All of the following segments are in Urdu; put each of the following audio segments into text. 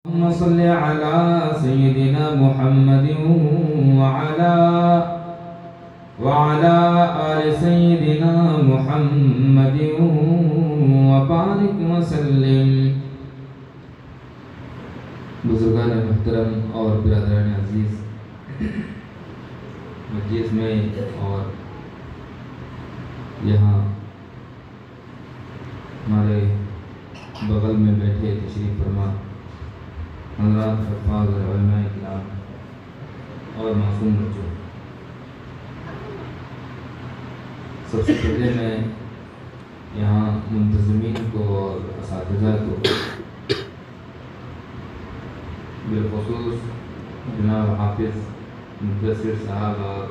اللهم صل على سيدنا محمد وعلى آل سيدنا محمد وبارك وسلم. بزرگان محترم اور برادران عزیز، مجلس میں اور یہاں ہمارے بغل میں بیٹھے تشریف فرما حضرات، حفاظ اور علماء کرام اور معصوم بچوں، سب سے پہلے میں یہاں منتظمین کو اور اساتذہ کو، بالخصوص جناب حافظ مدثر صاحب اور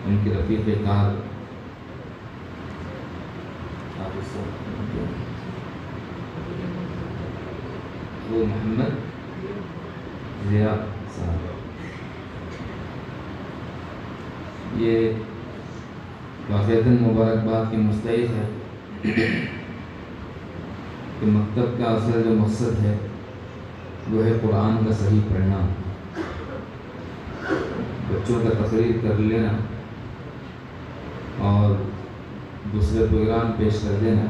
ان کے رفیق کار وہ محمد ضیاء صاحب، یہ واقعتاً مبارکباد کے مستحق ہے کہ مکتب کا اصل جو مقصد ہے وہ ہے قرآن کا صحیح پڑھنا، بچوں کا تقریر کر لینا اور دوسرے پروگرام پیش کر دینا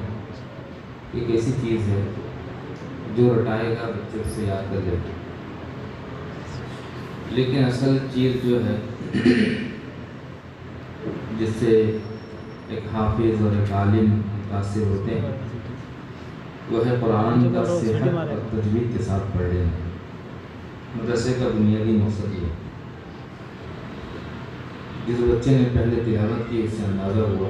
ایک ایسی چیز ہے جو رٹائے گا بچوں سے یاد کر لے گا، لیکن اصل چیز جو ہے جس سے ایک حافظ اور ایک عالم متاثر ہوتے ہیں وہ ہے قرآن کا صحت اور تجوید کے ساتھ پڑھ لینا. مدرسے کا بنیادی مقصد یہ، جس بچے نے پہلے تلاوت کی اس سے اندازہ ہوا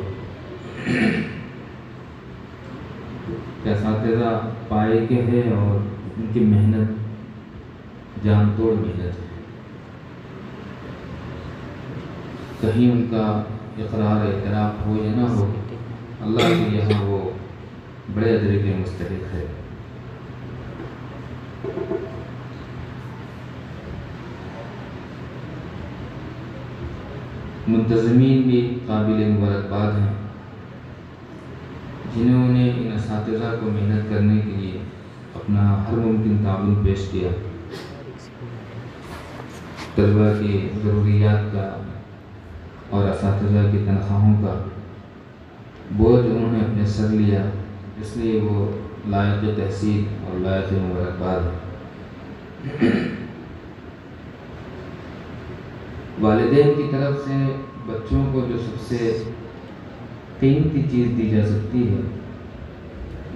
کہ اساتذہ پائے کے ہیں اور ان کی محنت جان توڑ محنت ہے. کہیں ان کا اقرار اعتراف ہو یا نہ ہو، اللہ کے یہاں وہ بڑے اجر کے مستحق ہے. منتظمین بھی قابل مبارکباد ہیں جنہوں نے ان اساتذہ کو محنت کرنے کے لیے اپنا ہر ممکن تعاون پیش کیا. طلبہ کی ضروریات کا اور اساتذہ کی تنخواہوں کا بوجھ انہوں نے اپنے سر لیا، اس لیے وہ لائق تحسین اور لائق مبارکباد ہے. والدین کی طرف سے بچوں کو جو سب سے قیمتی چیز دی جا سکتی ہے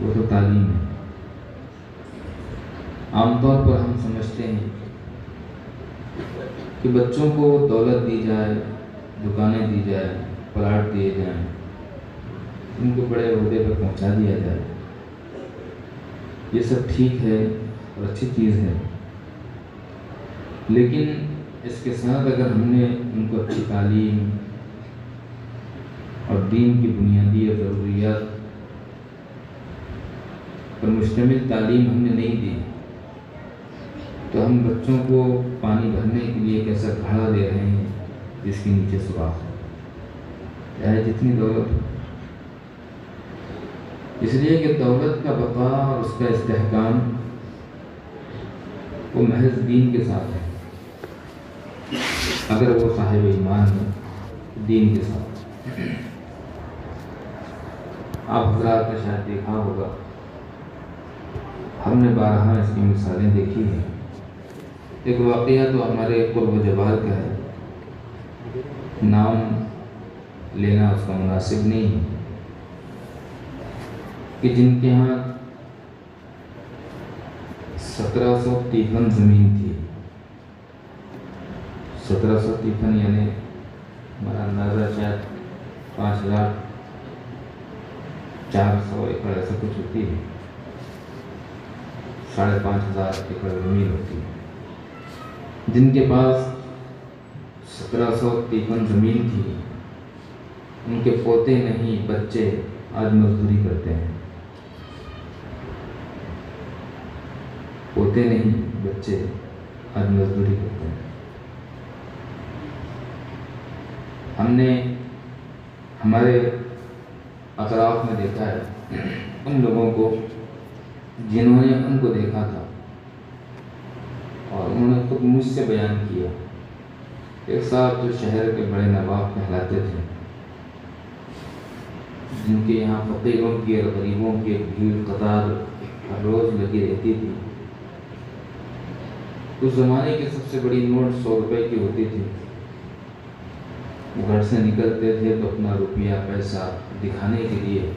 وہ تو تعلیم ہے. عام طور پر ہم سمجھتے ہیں کہ بچوں کو دولت دی جائے، دکانیں دی جائے، پلاٹ دیے جائیں، ان کو بڑے عہدے پر پہنچا دیا جائے. یہ سب ٹھیک ہے اور اچھی چیز ہے، لیکن اس کے ساتھ اگر ہم نے ان کو اچھی تعلیم اور دین کی بنیادی اور ضروریات پر مشتمل تعلیم ہم نے نہیں دی تو ہم بچوں کو پانی بھرنے کے لیے ایک ایسا گھڑا دے رہے ہیں جس کے نیچے سوراخ ہے، چاہے جتنی دولت ہو. اس لیے کہ دولت کا بقا اور اس کا استحکام وہ محض دین کے ساتھ ہے، اگر وہ صاحب ایمان ہے دین کے ساتھ. آپ حضرات نے شاید دیکھا ہوگا، ہم نے بارہا اس کی مثالیں دیکھی ہیں. ایک واقعہ تو ہمارے قرب و جوار کا ہے، نام لینا اس کا مناسب نہیں ہے، کہ جن کے ہاں 1753 زمین تھی. 1753 یعنی ہمارا اندازہ شاید 5400 ایکڑ ایسا کچھ ہوتی ہے، 5500 ایکڑ زمین ہوتی ہے. جن کے پاس 1753 زمین تھی، ان کے پوتے نہیں بچے آج مزدوری کرتے ہیں. پوتے نہیں بچے آج مزدوری کرتے ہیں. ہم نے ہمارے اطراف میں دیکھا ہے ان لوگوں کو جنہوں نے ان کو دیکھا تھا انہوں نے خود مجھ سے بیان کیا، ایک صاحب جو شہر کے بڑے نواب کہلاتے تھے، جن کے یہاں فقیروں کی اور غریبوں کی ایک بھیڑ قطار ہر روز لگی رہتی تھی۔ اس زمانے کی سب سے بڑی نوٹ 100 روپے کی ہوتی تھی۔ وہ گھر سے نکلتے تھے تو اپنا روپیہ پیسہ دکھانے کے لیے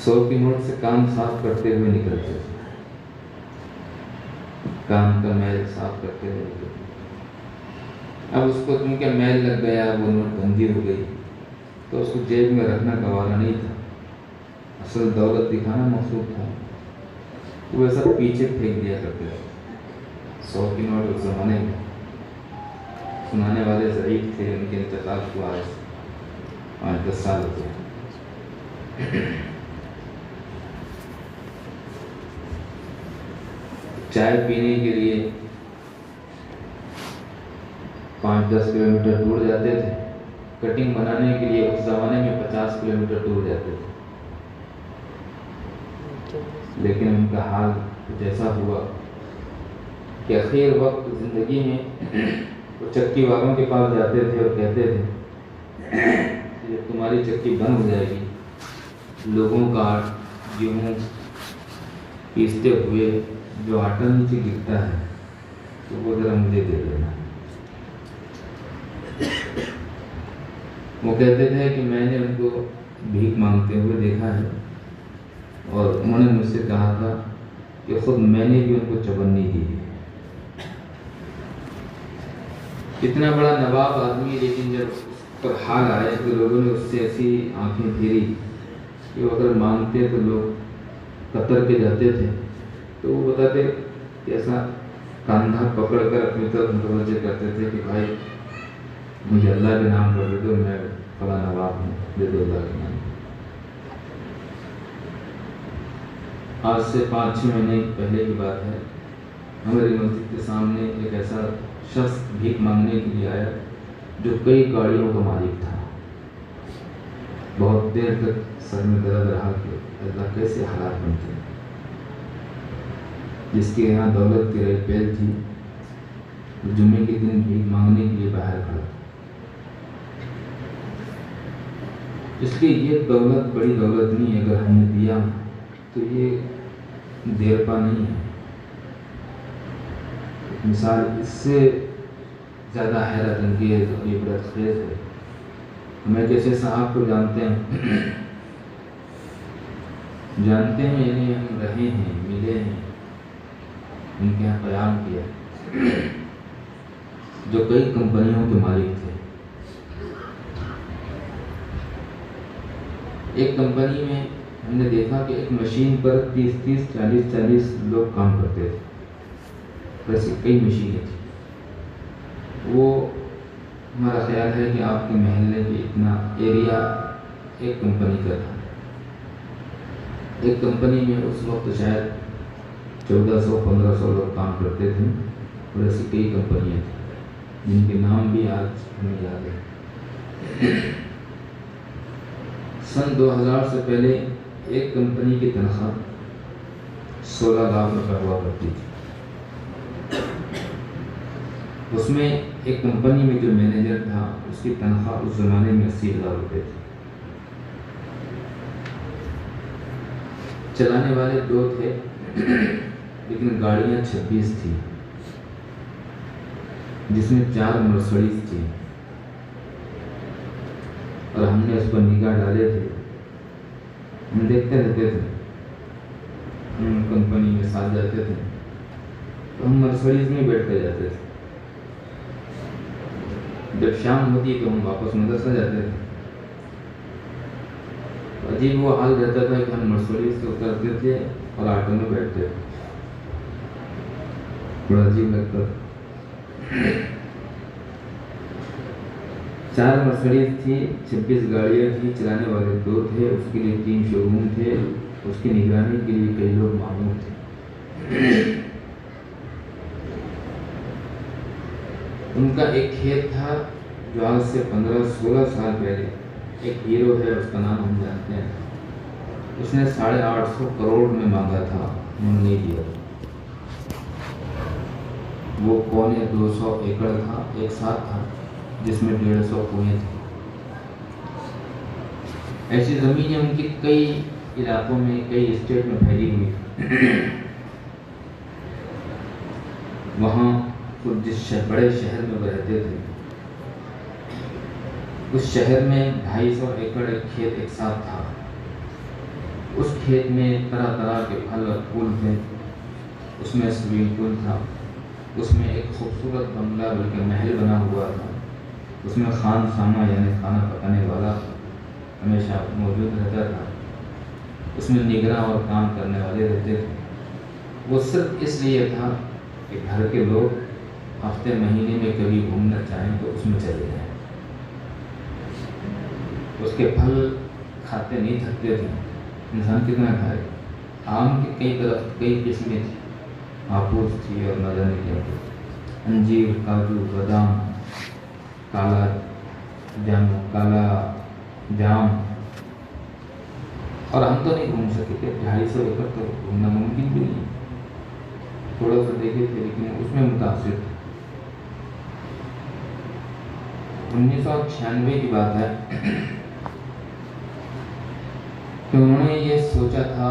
100 کی نوٹ سے کان صاف کرتے ہوئے نکلتے تھے، کان کا میل صاف کرتے ہوئے نکلتے تھے۔ اب اس کو کیونکہ میل لگ گیا، وہ نوٹ گندی ہو گئی تو اس کو جیب میں رکھنا گوارا نہیں تھا، اصل دولت دکھانا مقصود تھا، وہ ایسا پیچھے پھینک دیا کرتے تھے۔ 100 کی نوٹ اس زمانے میں سنانے والے ضعیف تھے، ان کے انتقال ہوا ہے 5-10 سال ہو گئے۔ چائے پینے کے لیے 5-10 کلومیٹر دور جاتے تھے، کٹنگ بنانے کے لیے اس زمانے میں 50 کلومیٹر دور جاتے تھے، لیکن ان کا حال جیسا ہوا کہ آخر وقت زندگی میں وہ چکی والوں کے پاس جاتے تھے اور کہتے تھے جب تمہاری چکی بند ہو جائے گی، لوگوں کا گیہوں پیستے ہوئے جو آٹا نیچے گرتا ہے تو وہ ذرا مجھے دے دینا۔ وہ کہتے تھے کہ میں نے ان کو بھیک مانگتے ہوئے دیکھا ہے، اور انہوں نے مجھ سے کہا تھا کہ خود میں نے بھی ان کو چبنی دی ہے۔ اتنا بڑا نواب آدمی، لیکن جب اس پر حال آئے تو لوگوں نے اس سے ایسی آنکھیں پھیری کہ وہ اگر مانگتے تو لوگ قطر کے جاتے تھے، تو وہ بتاتے کہ ایسا کاندھا پکڑ کر اپنی طرف متوجہ کرتے تھے کہ بھائی مجھے اللہ کے نام پر دے دو، میں فلاں نواب ہوں، دے دو اللہ کے نام۔ آج سے 5-6 مہینے پہلے کی بات ہے، ہماری مسجد کے سامنے ایک ایسا شخص بھیک مانگنے کے لیے آیا جو کئی گاڑیوں کا مالک تھا۔ بہت دیر تک سر میں درد رہا کہ اللہ کیسے حالات بنتے ہیں۔ جس کے یہاں دولت کی ریل پیل تھی، جمعے کے دن بھیک مانگنے کے لیے باہر کھڑا۔ اس لیے یہ دولت بڑی دولت نہیں ہے، اگر ہم نے دیا تو یہ دیر پا نہیں ہے۔ مثال اس سے زیادہ حیرت انگیز اور عبرت خیز ہے۔ ہمیں جیسے صاحب کو جانتے ہیں یعنی ہم رہے ہیں، ملے ہیں، ان کے یہاں قیام کیا، جو کئی کمپنیوں کے مالک تھے۔ ایک کمپنی میں ہم نے دیکھا کہ ایک مشین پر 30 40 لوگ کام کرتے تھے، ویسے کئی مشینیں تھیں۔ وہ ہمارا خیال ہے کہ آپ کے محلے کے اتنا ایریا ایک کمپنی کا تھا۔ ایک کمپنی میں اس وقت شاید 1400-1500 لوگ کام کرتے تھے، اور ایسی کئی کمپنیاں تھیں جن کے نام بھی آج ہمیں یاد ہے۔ سن 2000 سے پہلے ایک کمپنی کی تنخواہ 16 لاکھ روپے ہوا کرتی تھی۔ اس میں ایک کمپنی میں جو مینیجر تھا اس کی تنخواہ اس زمانے میں 80,000 روپے تھی۔ چلانے والے 2 تھے، لیکن گاڑیاں 26 تھیں، جس میں 4 مرسڈیز تھی، اور ہم نے اس پر نگاہ ڈالے تھے۔ ہم دیکھتے رہتے تھے، ہم کمپنی میں ساتھ جاتے تھے تو ہم مرسڈیز میں بیٹھ کے جاتے تھے۔ جب شام ہوتی تو ہم واپس مدرسہ جاتے تھے۔ عجیب وہ حال رہتا تھا کہ ہم مرسڈیز سے اترتے تھے اور آٹو میں بیٹھتے تھے، بڑا عجیب لگتا تھا۔ 4 مرسڈیز تھی، 26 گاڑیاں تھیں، چلانے والے 2 تھے، اس کے لیے 3 شو روم تھے، اس کی نگرانی کے لیے کئی لوگ معمور تھے۔ ان کا ایک کھیت تھا جو آج سے 15-16 سال پہلے، ایک ہیرو ہے، اس کا نام ہم جانتے ہیں، اس نے 850 کروڑ میں مانگا تھا، انہوں نے نہیں دیا۔ وہ 250 ایکڑ تھا، ایک ساتھ تھا، جس میں 150 کنویں تھے۔ ایسی زمینیں ان کی کئی علاقوں میں، کئی اسٹیٹ میں پھیلی ہوئی تھی۔ وہاں جس بڑے شہر میں وہ رہتے تھے، اس شہر میں 250 ایکڑ ایک کھیت ایک ساتھ تھا۔ اس کھیت میں طرح طرح کے پھل اور پھول تھے، اس میں سوئمنگ پول تھا، اس میں ایک خوبصورت بنگلہ بلکہ محل بنا ہوا تھا، اس میں خان سامہ یعنی کھانا پکانے والا ہمیشہ موجود رہتا تھا، اس میں نگراں اور کام کرنے والے رہتے تھے۔ وہ صرف اس لیے تھا کہ گھر کے لوگ ہفتے مہینے میں کبھی گھومنا چاہیں تو اس میں چلے جائیں۔ اس کے پھل کھاتے نہیں تھکتے تھے، انسان کتنا کھائے۔ آم کی کئی درخت، کئی قسمیں تھیں، ہاپوس تھی اور نہ جانے کیا تھی، انجیر، کاجو، بادام، کالا جام، اور ہم تو نہیں گھوم سکے تھے، 250 ایکڑ تو گھومنا ممکن بھی نہیں، تھوڑا سا دیکھے تھے لیکن اس میں متاثر تھے۔ 1996 کی بات ہے کہ انہوں نے یہ سوچا تھا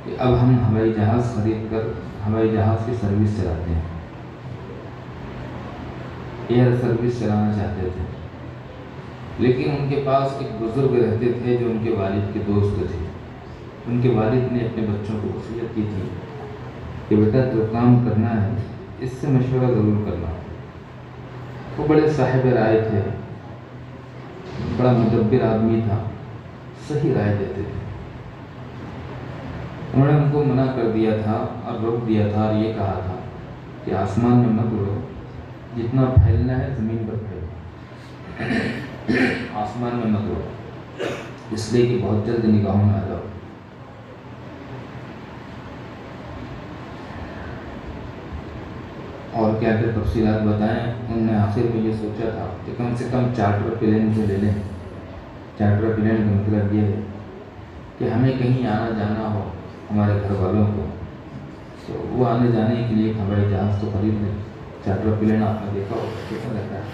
کہ اب ہم ہوائی جہاز خرید کر ہوائی جہاز کی سروس چلاتے ہیں، ایئر سروس چلانا چاہتے تھے۔ لیکن ان کے پاس ایک بزرگ رہتے تھے جو ان کے والد کے دوست تھے۔ ان کے والد نے اپنے بچوں کو وصیت کی تھی کہ بیٹا جو کام کرنا ہے اس سے مشورہ ضرور کرنا۔ وہ بڑے صاحب رائے تھے، بڑا مدبر آدمی تھا، صحیح رائے دیتے تھے۔ انہوں نے ان کو منع کر دیا تھا اور روک دیا تھا اور یہ کہا تھا کہ آسمان میں مت اڑو، جتنا پھیلنا ہے زمین پر پھیلو، آسمان میں مت اڑو، اس لیے کہ بہت جلد نگاہوں میں آ جاؤ۔ اور کیا کیا تفصیلات بتائیں۔ انہوں نے آخر میں یہ سوچا تھا کہ کم سے کم چارٹر پلین تو لے لیں۔ چارٹر پلین کا مطلب یہ ہے کہ ہمیں کہیں آنا جانا ہو ہمارے گھر والوں کو، تو وہ آنے جانے کے لیے ایک ہوائی جہاز تو خرید لیں۔ چارٹر پلین آپ نے دیکھا ہو کیسا رہتا ہے،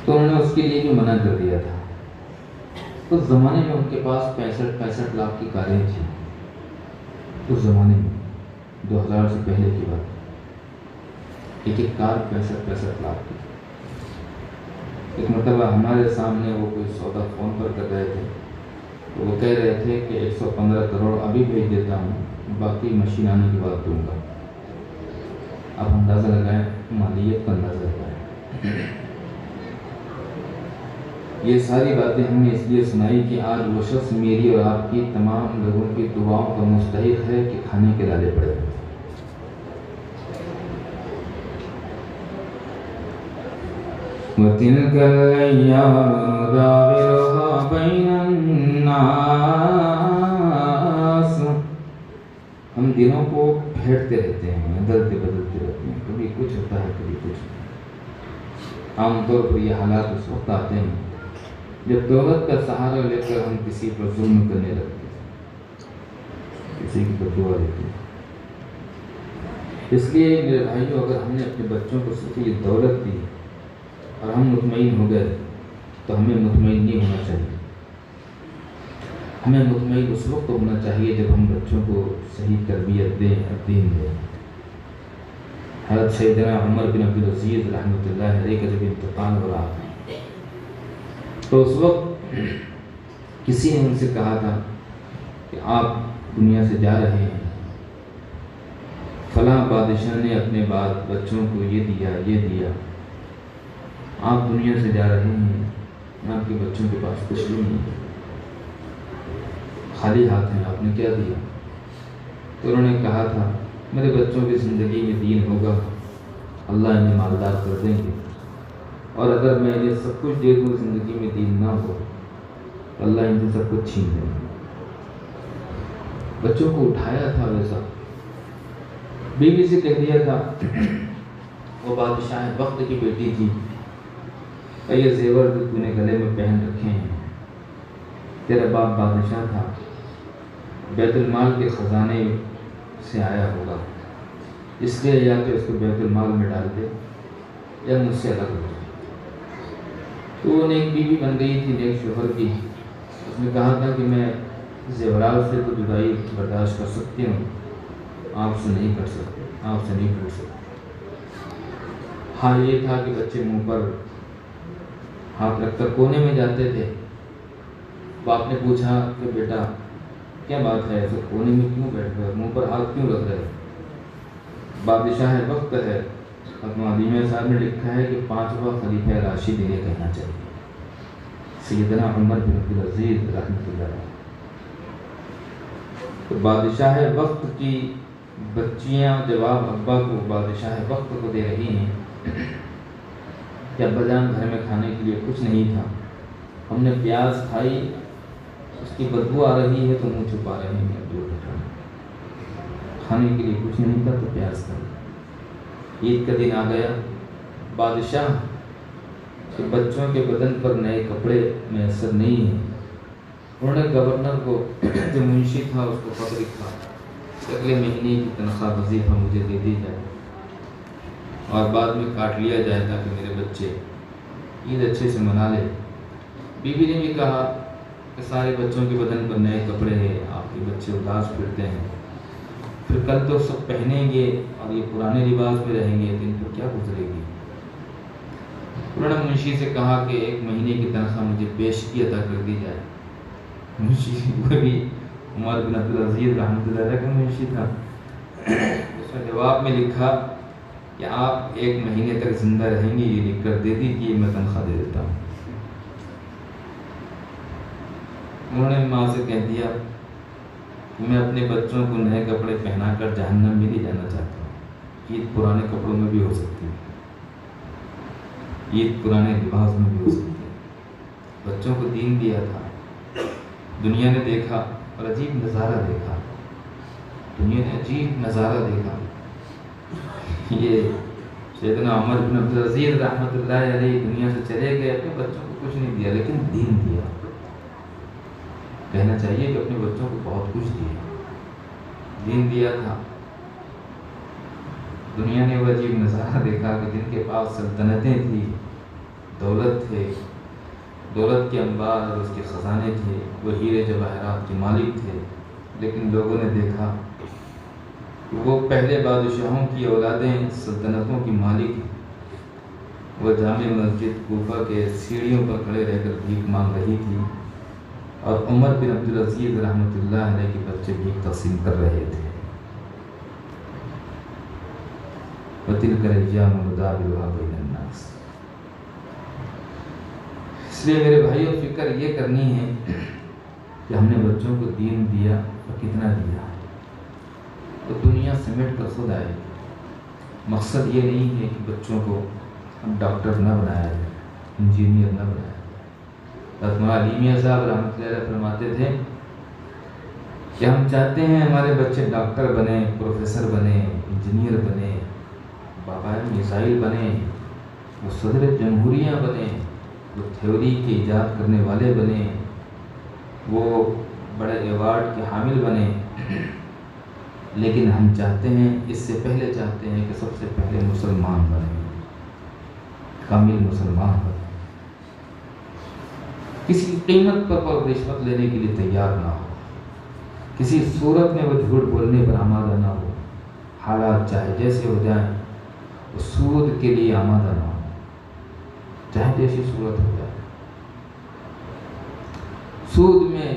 تو انہوں نے اس کے لیے بھی منع کر دیا تھا۔ اس زمانے میں ان کے پاس 65 لاکھ کی کاریں تھیں، اس زمانے میں 2000 سے پہلے کی بات، ایک کار 65 لاکھ کی۔ ایک مرتبہ ہمارے سامنے وہ کوئی سودا فون پر کر رہے تھے، تو وہ کہہ رہے تھے کہ 115 کروڑ ابھی بھیج دیتا ہوں، باقی مشین آنے کے بعد دوں گا۔ آپ اندازہ لگائیں، مالیت کا اندازہ لگائیں۔ یہ ساری باتیں ہم نے اس لیے سنائی کہ آج وہ شخص میری اور آپ کی تمام لوگوں کی دعاؤں کا مستحق ہے کہ کھانے کے ڈالے پڑے۔ وَتِلْكَ الْأَيَّامُ نُدَاوِلُهَا بَيْنَ النَّاسِ، ہم دنوں کو پھیرتے رہتے ہیں، بدلتے رہتے ہیں، کبھی کچھ ہوتا ہے کبھی کچھ۔ عام طور پر یہ حالات اس وقت آتے ہیں جب دولت کا سہارا لے کر ہم کسی پر ظلم کرنے لگتے ہیں، کسی کی بددعا دیتے ہیں۔ اس لیے میرے بھائیوں، اگر ہم نے اپنے بچوں کو صرف یہ دولت دی اور ہم مطمئن ہو گئے تو ہمیں مطمئن نہیں ہونا چاہیے۔ ہمیں مطمئن اس وقت ہونا چاہیے جب ہم بچوں کو صحیح تربیت دیں اور دین دیں۔ حضرت سیدنا عمر بن عبدالعزیز رحمۃ اللہ علیہ کا جب انتقال ہو رہا تھا تو اس وقت کسی نے ان سے کہا تھا کہ آپ دنیا سے جا رہے ہیں، فلاں بادشاہ نے اپنے بعد بچوں کو یہ دیا، آپ دنیا سے جا رہے ہیں، آپ کے بچوں کے پاس کچھ بھی نہیں، خالی ہاتھ ہیں، آپ نے کیا دیا؟ تو انہوں نے کہا تھا میرے بچوں کی زندگی میں دین ہوگا، اللہ انہیں مالدار کر دیں گے، اور اگر میں انہیں سب کچھ دے دوں زندگی میں دین نہ ہو تو اللہ ان سے سب کچھ چھین لیں گے۔ بچوں کو اٹھایا تھا ویسا، بیوی سے کہہ دیا تھا، وہ بادشاہ وقت کی بیٹی تھی، یہ زیور بھی تو نے گلے میں پہن رکھے ہیں، تیرا باپ بادشاہ تھا، بیت المال کے خزانے سے آیا ہوگا، اس لیے یا تو اس کو بیت المال میں ڈال دے یا مجھ سے الگ ہو جائے۔ تو وہ نیک بیوی بن گئی تھی نیک شوہر کی۔ اس نے کہا تھا کہ میں زیورات سے تو جدائی برداشت کر سکتی ہوں، آپ سے نہیں کر سکتے، آپ سے نہیں کر سکتے۔ ہاں یہ تھا کہ بچے منہ پر ہاتھ رکھ کر کونے میں جاتے تھے۔ باپ نے پوچھا کہ بیٹا کیا بات ہے، ایسے کونے میں کیوں بیٹھ گئے، منہ پر ہاتھ کیوں رکھ رہے؟ بادشاہ وقت ہے، علیمیہ صاحب نے لکھا ہے کہ 5واں خلیفہ راشد یہ کہنا چاہیے، سیدنا عمر بن عبدالعزیز رحمۃ اللہ علیہ۔ تو بادشاہ وقت کی بچیاں جواب ابا کو، بادشاہ وقت کو دے رہی ہیں کہ ابا جان گھر میں کھانے کے لیے کچھ نہیں تھا، ہم نے پیاز کھائی، اس کی بدبو آ رہی ہے تو منہ چھپا رہے ہیں، کھانے کے لیے کچھ نہیں تھا تو پیاز کھائی۔ عید کا دن آ گیا، بادشاہ کہ بچوں کے بدن پر نئے کپڑے میسر نہیں ہیں، انہوں نے گورنر کو جو منشی تھا اس کو خط لکھا کہ اگلے مہینے کی تنخواہ وظیفہ مجھے دے دی جائے اور بعد میں کاٹ لیا جائے تاکہ میرے بچے عید اچھے سے منا لے۔ بیوی نے بھی کہا کہ سارے بچوں کے بدن پر نئے کپڑے ہیں، آپ کے بچے اداس پھرتے ہیں، پھر کل تو سب پہنیں گے اور یہ پرانے لباس میں رہیں گے، دن پر کیا گزرے گی۔ انہوں نے منشی سے کہا کہ 1 مہینے کی تنخواہ مجھے پیشگی ادا کر دی جائے۔ منشی وہ بھی عمر بن عبدالعزیز رحمۃ اللہ علیہ کا منشی تھا، اس نے جواب میں لکھا کہ آپ 1 مہینے تک زندہ رہیں گے، یہ لکھ کر دے دیجیے، میں تنخواہ دے دیتا ہوں۔ انہوں نے ماں سے کہہ دیا کہ میں اپنے بچوں کو نئے کپڑے پہنا کر جہنم میں نہیں جانا چاہتا ہوں، عید پرانے کپڑوں میں بھی ہو سکتی ہے، عید پرانے لباس میں بھی ہو سکتی ہے۔ بچوں کو دین دیا تھا، دنیا نے دیکھا اور عجیب نظارہ دیکھا، دنیا نے عجیب نظارہ دیکھا۔ یہ سیدنا عمر بن عبدالعزیز رحمۃ اللہ علیہ دنیا سے چلے گئے، اپنے بچوں کو کچھ نہیں دیا لیکن دین دیا۔ کہنا چاہیے کہ اپنے بچوں کو بہت کچھ دیا، دین دیا تھا۔ دنیا نے وہ عجیب نظارہ دیکھا کہ جن کے پاس سلطنتیں تھیں، دولت تھے، دولت کے انبار اور اس کے خزانے تھے، وہ ہیرے جواہرات کے مالک تھے، لیکن لوگوں نے دیکھا کہ وہ پہلے بادشاہوں کی اولادیں سلطنتوں کی مالک، وہ جامع مسجد کوفہ کے سیڑھیوں پر کھڑے رہ کر بھیک مانگ رہی تھی اور عمر بن عبدالعزیز رحمۃ اللہ علیہ کے بچے بھیک تقسیم کر رہے تھے۔ وَتِلْكَ الْأَيَّامُ نُدَاوِلُهَا بَيْنَ النَّاسِ۔ اس لیے میرے بھائیوں فکر یہ کرنی ہے کہ ہم نے بچوں کو دین دیا اور کتنا دیا، تو دنیا سمیٹ کر خود آئے گی۔ مقصد یہ نہیں ہے کہ بچوں کو ہم ڈاکٹر نہ بنایا جائے، انجینئر نہ بنایا جائے۔ حضرت علیمیہ صاحب رحمۃ اللہ علیہ فرماتے تھے کہ ہم چاہتے ہیں ہمارے بچے ڈاکٹر بنے، پروفیسر بنے، انجینئر بنے، بابائے میزائل بنے، وہ صدر جمہوریہ بنے، وہ تھیوری کے ایجاد کرنے والے بنے، وہ بڑے ایوارڈ کے حامل بنے، لیکن ہم چاہتے ہیں، اس سے پہلے چاہتے ہیں کہ سب سے پہلے مسلمان بنے، کامل مسلمان بنے، کسی قیمت پر وہ رشوت لینے کے لیے تیار نہ ہو، کسی صورت میں وہ جھوٹ بولنے پر آمادہ نہ ہو، حالات چاہے جیسے ہو جائیں، وہ سود کے لیے آمادہ نہ ہو، چاہے جیسی صورت ہو جائے۔ سود میں،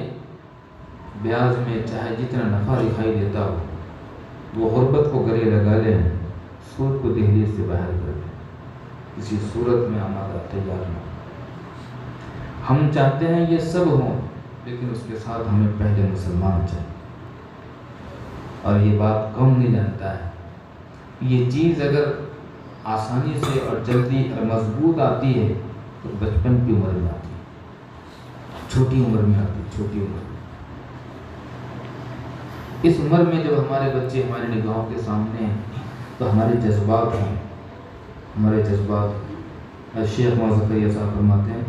بیاج میں چاہے جتنا نفع دکھائی دیتا ہو، وہ غربت کو گلے لگا لیں، سود کو دہلیز سے باہر کر دیں، کسی صورت میں آمادہ تیار نہ ہو۔ ہم چاہتے ہیں یہ سب ہوں، لیکن اس کے ساتھ ہمیں پہلے مسلمان چاہیے، اور یہ بات کون نہیں جانتا ہے۔ یہ چیز اگر آسانی سے اور جلدی اور مضبوط آتی ہے تو بچپن کی عمر میں آتی ہے، چھوٹی عمر میں آتی ہے، چھوٹی عمر میں۔ اس عمر میں جب ہمارے بچے ہماری نگاہوں کے سامنے ہیں تو ہمارے جذبات ہیں، ہمارے جذبات۔ شیخ مولانا زکریا صاحب فرماتے ہیں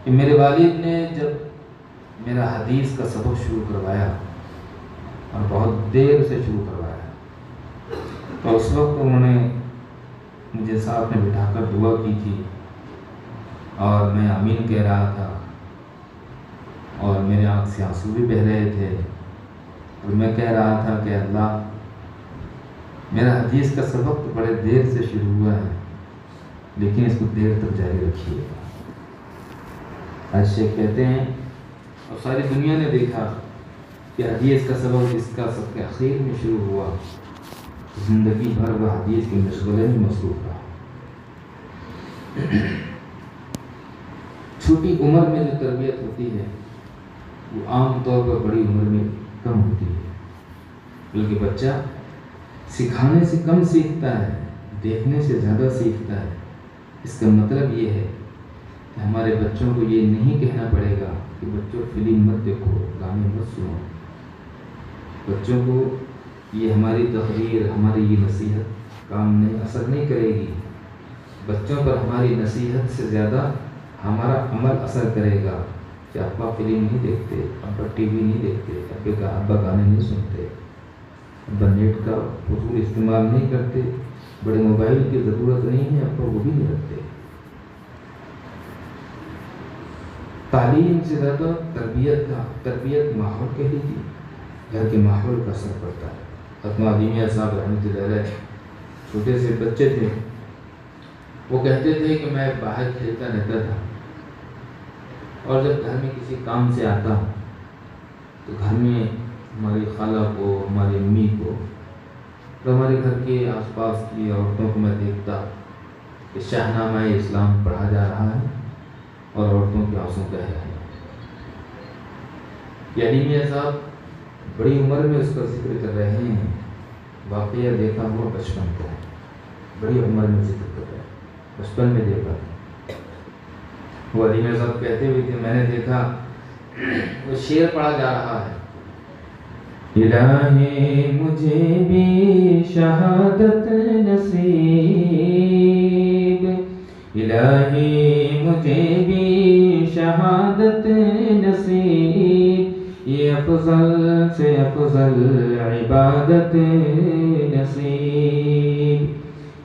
کہ میرے والد نے جب میرا حدیث کا سبق شروع کروایا اور بہت دیر سے شروع کروایا، تو اس وقت انہوں نے مجھے ساتھ میں بٹھا کر دعا کی تھی اور میں آمین کہہ رہا تھا اور میرے آنکھ سے آنسو بھی بہہ رہے تھے اور میں کہہ رہا تھا کہ اللہ میرا حدیث کا سبق تو بڑے دیر سے شروع ہوا ہے لیکن اس کو دیر تک جاری رکھیے. آج شیخ کہتے ہیں اور ساری دنیا نے دیکھا کہ حدیث کا سبق اس کا سب کے اخیر میں شروع ہوا، زندگی بھر وہ حدیث کے مشغلے میں مصروف رہا. چھوٹی عمر میں جو تربیت ہوتی ہے وہ عام طور پر بڑی عمر میں کم ہوتی ہے، بلکہ بچہ سکھانے سے کم سیکھتا ہے، دیکھنے سے زیادہ سیکھتا ہے. اس کا مطلب یہ ہے کہ ہمارے بچوں کو یہ نہیں کہنا پڑے گا کہ بچوں فلم مت دیکھو، گانے مت سنو. بچوں کو یہ ہماری تقریر، ہماری یہ نصیحت کام نہیں، اثر نہیں کرے گی. بچوں پر ہماری نصیحت سے زیادہ ہمارا عمل اثر کرے گا کہ ابا فلم نہیں دیکھتے، ابا ٹی وی نہیں دیکھتے، ابا گانے نہیں سنتے، ابا نیٹ کا فضول استعمال نہیں کرتے، بڑے موبائل کی ضرورت نہیں ہے، ابا وہ بھی نہیں رکھتے. تعلیم سے زیادہ تربیت ماحول کے لیے تھی، گھر کے ماحول کا اثر پڑتا ہے. ختمہ عدیمیہ صاحب رحمۃ اللہ علیہ چھوٹے سے بچے تھے، وہ کہتے تھے کہ میں باہر کھیلتا رہتا تھا اور جب گھر میں کسی کام سے آتا تو گھر میں ہماری خالہ کو، ہماری امی کو اور ہمارے گھر کے آس پاس کی عورتوں کو میں دیکھتا کہ شاہنامہ اسلام پڑھا جا رہا ہے اور عورتوں کے آنسو بہہ رہے ہیں. یہ عدیمیہ صاحب بڑی عمر میں اس کا ذکر کر رہے ہیں، واقعہ دیکھا ہوا بچپن کا ہے، بڑی عمر میں ذکر کر رہے ہیں، بچپن میں دیکھا. وہ عدیمیہ صاحب کہتے ہوئے تھے میں نے دیکھا وہ شعر پڑھا جا رہا ہے، الہی مجھے بھی شہادت نصیب، الہی مجھے بھی شہادت نصیب، یہ افضل سے افضل عبادت نصیب.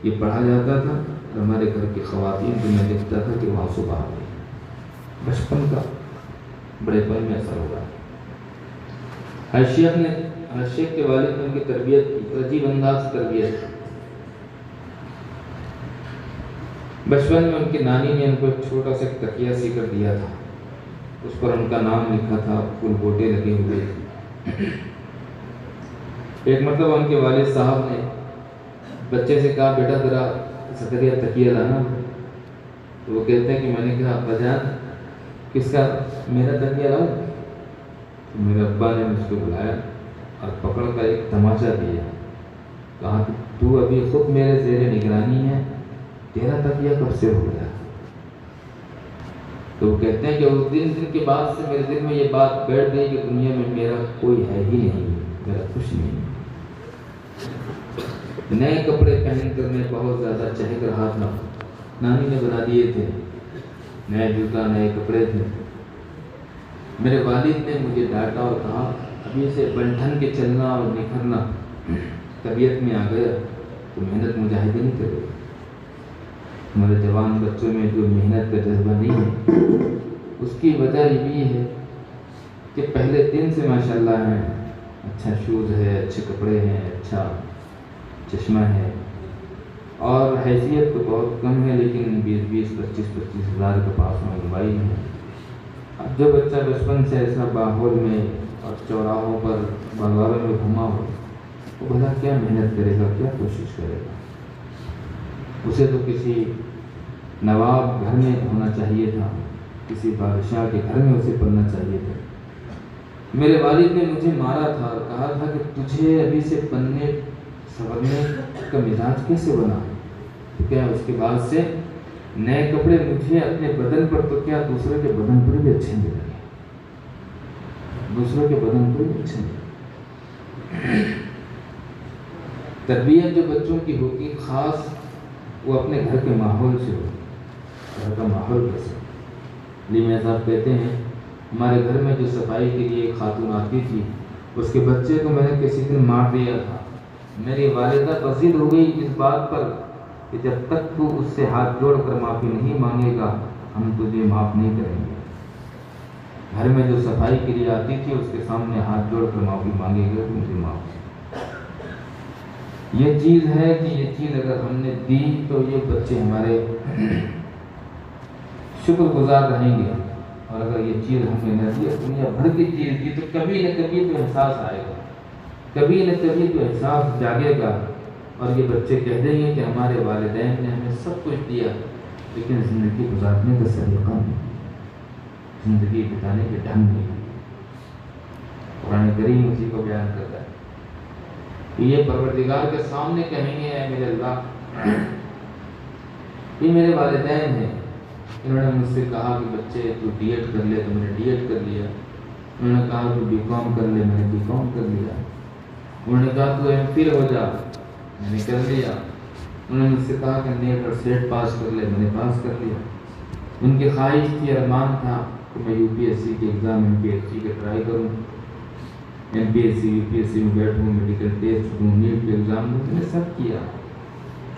یہ پڑھا جاتا تھا اور ہمارے گھر کی خواتین کو میں دیکھتا تھا کہ وہاں صبح آ گئی. بچپن کا بڑے پن میں اثر ہوگا. ہر شیخ کے والد نے ان کی تربیت کی، عجیب انداز سے تربیت کی. بچپن میں ان کی نانی نے ان کو ایک چھوٹا سا تکیہ سی کر دیا تھا، اس پر ان کا نام لکھا تھا، پھول بوٹے لگے ہوئے تھے. ایک مرتبہ ان کے والد صاحب نے بچے سے کہا بیٹا ذرا ستریا تکیہ لانا. تو وہ کہتے ہیں کہ میں نے کہا ابا جان کس کا، میرا تکیہ لاؤں؟ تو میرے ابا نے مجھ کو بلایا اور پکڑ کر ایک تماچا دیا، کہا کہ تو ابھی خود میرے زیر نگرانی ہے، تیرا تکیہ کب سے ہو گیا؟ تو وہ کہتے ہیں کہ اس دن کے بعد سے میرے دل میں یہ بات بیٹھ گئی کہ دنیا میں میرا کوئی ہے ہی نہیں، میرا کچھ نہیں. نئے کپڑے پہن کر میں بہت زیادہ چہک رہا تھا، نانی نے بنا دیے تھے، نئے جوتا نئے کپڑے تھے. میرے والد نے مجھے ڈانٹا اور کہا ابھی سے بنٹھن کے چلنا اور نکھرنا طبیعت میں آ گیا تو محنت مجاہدے نہیں کرے. ہمارے جوان بچوں میں جو محنت کا جذبہ نہیں ہے اس کی وجہ یہ بھی ہے کہ پہلے دن سے ماشاءاللہ ہیں، اچھا شوز ہے، اچھے کپڑے ہیں، اچھا چشمہ ہے اور حیثیت تو بہت کم ہے لیکن 20-25 ہزار کے پاس میں موبائل ہے. اب جو بچہ بچپن سے ایسا ماحول میں اور چوراہوں پر بازاروں میں گھوما ہو وہ بھلا کیا محنت کرے گا، کیا کوشش کرے گا؟ اسے تو کسی نواب گھر میں ہونا چاہیے تھا، کسی بادشاہ کے گھر میں اسے پڑھنا چاہیے تھا. میرے والد نے مجھے مارا تھا اور کہا تھا کہ تجھے ابھی سے پڑھنے سنورنے کا مزاج کیسے بنا؟ تو کیا اس کے بعد سے نئے کپڑے مجھے اپنے بدن پر تو کیا دوسرے کے بدن پر بھی اچھے نہیں لگے، دوسروں کے بدن پر بھی اچھے نہیں. تربیت جو بچوں کی ہوتی خاص وہ اپنے گھر کے ماحول سے ہو. گھر کا ماحول کیسے؟ عدیمیہ صاحب کہتے ہیں ہمارے گھر میں جو صفائی کے لیے ایک خاتون آتی تھی اس کے بچے کو میں نے کسی دن مار دیا تھا میری والدہ بضد ہو گئی اس بات پر کہ جب تک تو اس سے ہاتھ جوڑ کر معافی نہیں مانگے گا ہم تجھے معاف نہیں کریں گے۔ گھر میں جو صفائی کے لیے آتی تھی اس کے سامنے ہاتھ جوڑ کر معافی مانگے گا تو مجھے معاف۔ یہ چیز ہے کہ یہ چیز اگر ہم نے دی تو یہ بچے ہمارے شکر گزار رہیں گے، اور اگر یہ چیز ہم نے نہ دی، دنیا بھر کی چیز دی، تو کبھی نہ کبھی تو احساس آئے گا، کبھی نہ کبھی تو احساس جاگے گا، اور یہ بچے کہہ دیں گے کہ ہمارے والدین نے ہمیں سب کچھ دیا لیکن زندگی گزارنے کا سلیقہ نہیں، زندگی بتانے کے ڈھنگ نہیں۔ قرآن کریم اسی کو بیان کرتا ہے کہ یہ پروردگار کے سامنے کہیں گے اے میرے اللہ، یہ میرے والدین ہیں، انہوں نے مجھ سے کہا کہ بچے تو ڈی ایڈ کر لے، تو میں نے ڈی ایڈ کر لیا، انہوں نے کہا تو بی کام کر لے، میں نے بی کام کر لیا، انہوں نے کہا تو ایم فل ہو جا، میں نے کر لیا، انہوں نے مجھ سے کہا کہ نیٹ اور سیٹ پاس کر لے، میں نے پاس کر لیا۔ ان کی خواہش تھی، ارمان تھا کہ میں یو پی ایس سی کے exam, M P S C کے ٹرائی کروں، M P S C U P S C میں بیٹھوں، میڈیکل ٹیسٹ دوں، نیٹ کے ایگزام دوں، میں نے سب کیا۔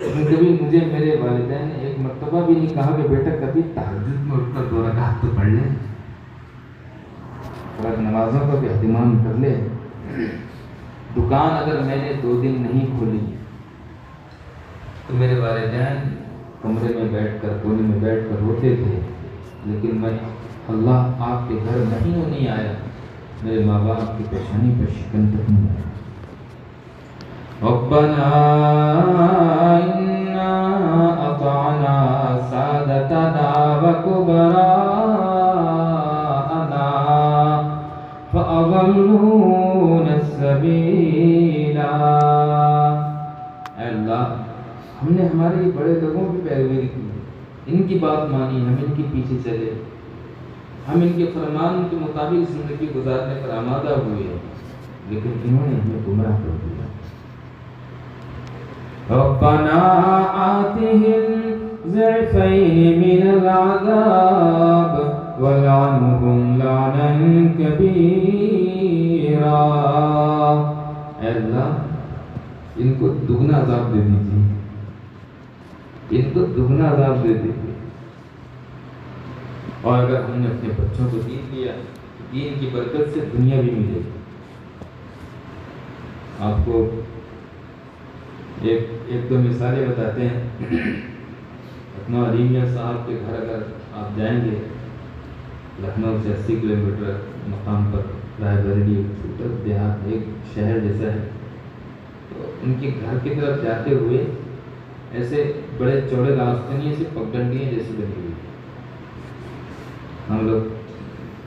کبھی مجھے میرے والدین نے ایک مرتبہ بھی نہیں کہا کہ بیٹا کبھی تہجد میں اٹھ کر 2 رکعت تو پڑھ لے، فرض نمازوں کا بھی اہتمام کر لے۔ دکان اگر میں نے 2 دن نہیں کھولی تو میرے والدین کمرے میں بیٹھ کر، کونے میں بیٹھ کر روتے تھے، لیکن میں اللہ آپ کے گھر مہینوں نہیں آیا، میرے ماں باپ کی پیشانی پر شکن تک نہیں آیا۔ ربنا انا اطعنا سادتنا وكبراءنا فأضلونا السبيل۔ اے اللہ، ہم نے ہمارے بڑے لوگوں کی پیروی کی، ان کی بات مانی، ہم ان کے پیچھے چلے، ہم ان کے فرمان کے مطابق زندگی گزارنے پر آمادہ ہوئے، لیکن انہوں نے ہمیں گمراہ کر دیا۔ ربنا آتهم ضعفين من العذاب والعنهم لعنا كبيرا۔ اے اللہ، ان کو دگنا عذاب دے دیجیے، ان کو دگنا عذاب دے دیجیے۔ اور اگر ہم نے اپنے بچوں کو دین دیا، دین کی برکت سے دنیا بھی ملے گی۔ آپ کو ایک دو مثالیں بتاتے ہیں۔ لکھنؤ علیمیہ صاحب کے گھر اگر آپ جائیں گے، لکھنؤ سے 80 کلومیٹر مقام پر رائے بریلی، چھوٹا دیہات، ایک شہر جیسا ہے، تو ان کے گھر کی طرف جاتے ہوئے ایسے بڑے چوڑے راستے نہیں، ایسے پگڈنڈیاں جیسی بنی ہوئی۔ ہم لوگ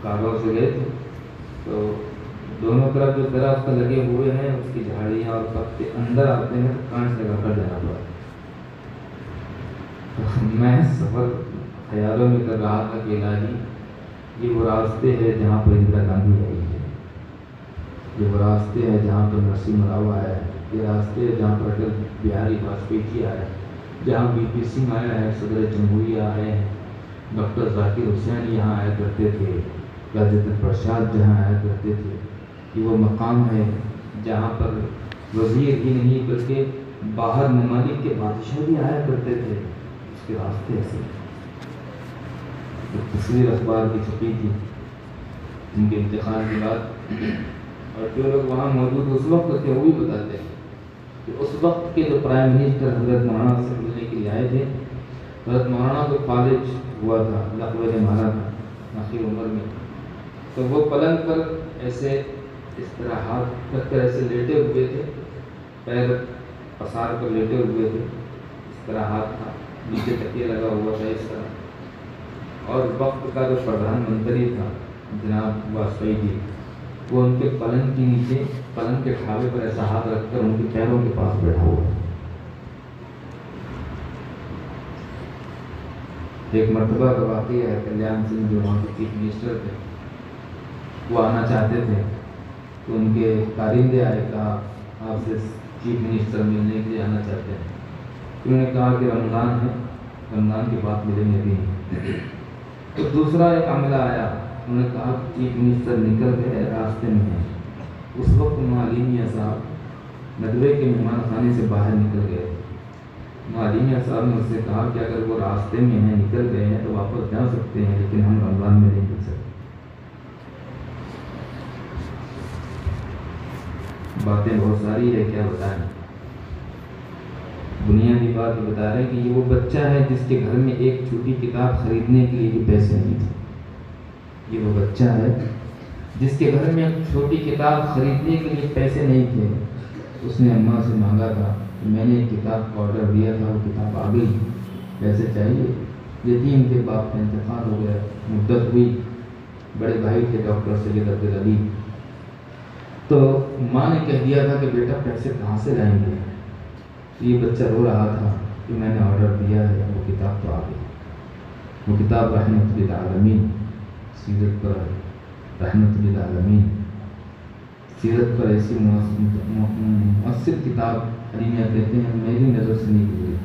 کاروں سے گئے تھے تو دونوں طرف جو درخت لگے ہوئے ہیں اس کی جھاڑیاں اور پتے اندر آتے ہیں، کانچ لگا کر جانا پڑا۔ میں سفر خیالوں میں کر رہا تھا کہ الہی، یہ وہ راستے ہیں جہاں پر اندرا گاندھی آئی ہے، یہ وہ راستے ہیں جہاں پر نرسمہ راؤ آیا ہے، یہ راستے ہیں جہاں پر اٹل بہاری واجپئی جی آیا ہے، جہاں بی پی سنگھ آیا ہے، صدر جمہوریہ آئے ہیں، ڈاکٹر ذاکر حسین یہاں آیا کرتے تھے، راجندر پرساد جہاں آیا کرتے تھے۔ یہ وہ مقام ہے جہاں پر وزیر ہی نہیں بلکہ باہر ممالک کے بادشاہ بھی آیا کرتے تھے۔ اس کے راستے سے ایک تصویر اخبار کی چھپی تھی ان کے انتقال کے بعد، اور جو لوگ وہاں موجود اس وقت تھے وہ بھی بتاتے ہیں کہ اس وقت کے جو پرائم منسٹر حضرت مولانا سے ملنے کے لیے آئے تھے، حضرت مولانا کو فالج ہوا تھا، لقوے نے مارا تھا آخر عمر میں، تو وہ پلنگ پر ایسے اس طرح ہاتھ رکھ کر ایسے لیٹے ہوئے تھے، پیر پسار کر لیٹے ہوئے تھے، اس طرح ہاتھ تھا، نیچے تکیہ لگا ہوا تھا اس طرح، اور وقت کا جو پردھان منتری تھا جناب واجپئی جی، وہ ان کے پلنگ کے نیچے، پلنگ کے ڈھابے پر ایسا ہاتھ رکھ کر ان کے پیروں کے پاس بیٹھا ہوا۔ ایک مرتبہ کا واقعہ ہے، کلیان سنگھ جو وہاں کے چیف منسٹر تھے، وہ آنا چاہتے تھے تو ان کے کارندے آئے، کہا آپ سے چیف منسٹر ملنے کے لیے آنا چاہتے ہیں، انہوں نے کہا کہ رمضان ہے، رمضان کے بعد ملیں گے بھی۔ تو دوسرا ایک عملہ آیا، انہوں نے کہا کہ چیف منسٹر نکل گئے، راستے میں ہیں۔ اس وقت معلومیہ صاحب ندوے کے مہمان خانے سے باہر نکل گئے۔ معلم صاحب نے اس سے کہا کہ اگر وہ راستے میں ہیں، نکل گئے ہیں تو واپس جا سکتے ہیں، لیکن ہم رمضان میں نہیں مل سکتے۔ باتیں بہت ساری ہے، کیا بتائیں۔ بنیادی بات یہ بتا رہے ہیں کہ یہ وہ بچہ ہے جس کے گھر میں ایک چھوٹی کتاب خریدنے کے لیے بھی پیسے نہیں تھے۔ یہ وہ بچہ ہے جس کے گھر میں ایک چھوٹی کتاب خریدنے کے لیے پیسے نہیں تھے۔ اس نے اماں سے مانگا تھا کہ میں نے ایک کتاب کا آرڈر دیا تھا، وہ کتاب آ گئی، پیسے چاہیے۔ یتیم کے باپ کا انتقال ہو گیا، مدت ہوئی، بڑے بھائی تھے ڈاکٹر سید عبدالعلی، تو ماں نے کہہ دیا تھا کہ بیٹا پیسے کہاں سے لائیں گے؟ یہ بچہ رو رہا تھا کہ میں نے آرڈر دیا ہے، وہ کتاب تو آ گئی۔ وہ کتاب رحمت للعالمین، سیرت پر رحمت للعالمین، سیرت پر ایسی مؤثر کتاب علیمیہ کہتے ہیں، میری نظر سے نہیں گزری۔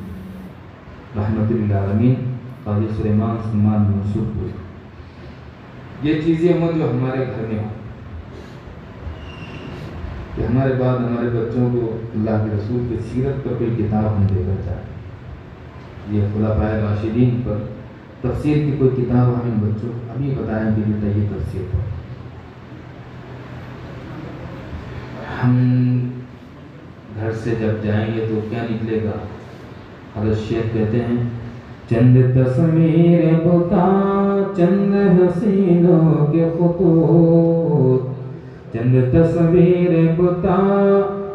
رحمت للعالمین قاضی سلیمان سلمان منصور ہوئی۔ یہ چیزیں ہوں جو ہمارے گھر میں ہوں، کہ ہمارے بعد ہمارے بچوں کو اللہ کے رسول کی سیرت پر کوئی کتاب ہم دے کر جائیں۔ یہ خلفائے راشدین پر تفسیر کی کوئی کتاب ہم ان بچوں کو ابھی بتائیں کہ بیٹا یہ تفسیر پر۔ ہم گھر سے جب جائیں گے تو کیا نکلے گا؟ حضرت شیخ کہتے ہیں چند تصویر بتا چند حسینوں کے خطوط، چند تصویر بتا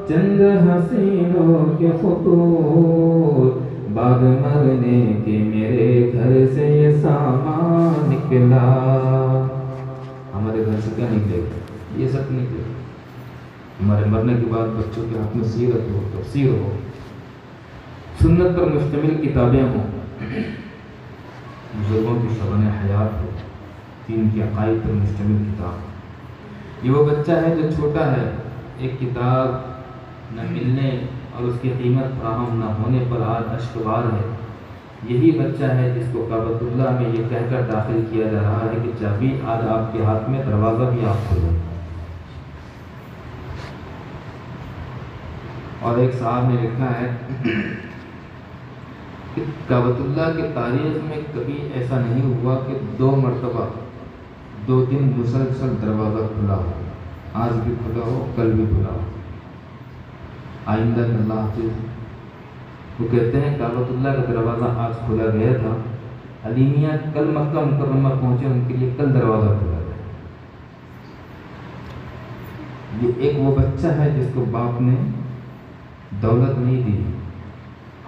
چند حسینوں کے خطوط، بعد مرنے کے میرے گھر سے یہ سامان نکلا۔ ہمارے گھر سے کیا نکلے گا؟ یہ سب نکلے گا۔ ہمارے مرنے کے بعد بچوں کے ہاتھ میں سیرت ہو، تفسیر ہو، سنت پر مشتمل کتابیں ہوں، بزرگوں کی شبانِ حیات ہو، دین کے عقائد پر مشتمل کتاب۔ یہ وہ بچہ ہے جو چھوٹا ہے، ایک کتاب نہ ملنے اور اس کی قیمت فراہم نہ ہونے پر آج اشکبار ہے۔ یہی بچہ ہے جس کو کعبۃ اللہ میں یہ کہہ کر داخل کیا جا رہا ہے کہ چابی آج آپ کے ہاتھ میں، دروازہ بھی آپ کھولو۔ اور ایک صاحب نے لکھا ہے کہ کعبۃ اللہ کی تاریخ میں کبھی ایسا نہیں ہوا کہ 2 مرتبہ 2 دن مسلسل دروازہ کھلا ہو، آج بھی کھلا ہو، کل بھی کھلا ہو۔ آئندہ میں اللہ حافظ وہ کہتے ہیں کعبۃ اللہ کا دروازہ آج کھلا گیا تھا، علیمیہ کل مکہ مکرمہ پہنچے، ان کے لیے کل دروازہ کھلا گیا۔ یہ ایک وہ بچہ ہے جس کو باپ نے دولت نہیں دی،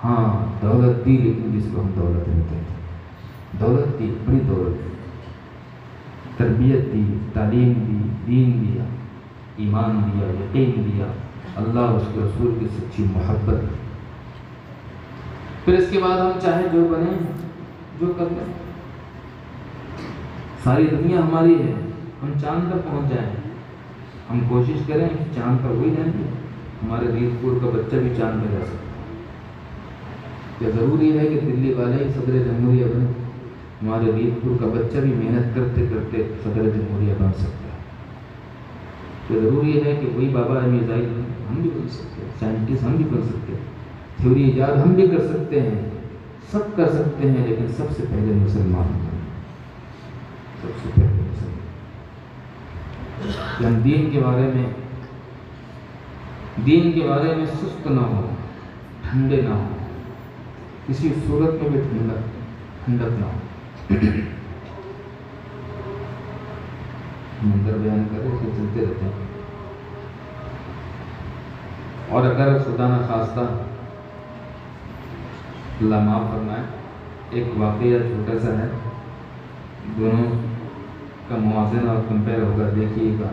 ہاں دولت دی، لیکن جس کو ہم دولت نہیں کہتے۔ دولت دی، بڑی دولت دی، تربیت دی، تعلیم دی، دین دیا، ایمان دیا، یقین دیا، اللہ اس کے رسول کی سچی محبت دی۔ پھر اس کے بعد ہم چاہے جو بنیں، جو کر لیں، ساری دنیا ہماری ہے، ہم چاند پر پہنچ جائیں، ہم کوشش کریں کہ چاند پر وہی جائیں گے، ہمارے ریت پور کا بچہ بھی چاند پہ جا سکتا ہے۔ کیا ضروری ہے کہ دلی والے ہی صدر جمہوریہ بنے؟ ہمارے ریت پور کا بچہ بھی محنت کرتے کرتے صدر جمہوریہ بن سکتا ہے۔ کیا ضروری ہے کہ وہی بابا میرزائی بنے؟ ہم بھی بن سکتے ہیں، سائنٹسٹ ہم بھی بن سکتے ہیں، تھیوری ایجاد ہم بھی کر سکتے ہیں، سب کر سکتے ہیں، لیکن سب سے پہلے مسلمان بنیں، سب سے پہلے مسلمان۔ کہ ہم دین کے بارے میں سست نہ ہو، ٹھنڈے نہ ہو، کسی صورت میں بھی ٹھنڈک نہ ہو۔ منظر بیان کرے تو چلتے رہتے ہیں، اور اگر خدا نہ خواستہ اللہ معاف فرمائے، ایک واقعہ چھوٹا سا ہے، دونوں کا موازنہ اور کمپیئر ہوگا، دیکھیے گا،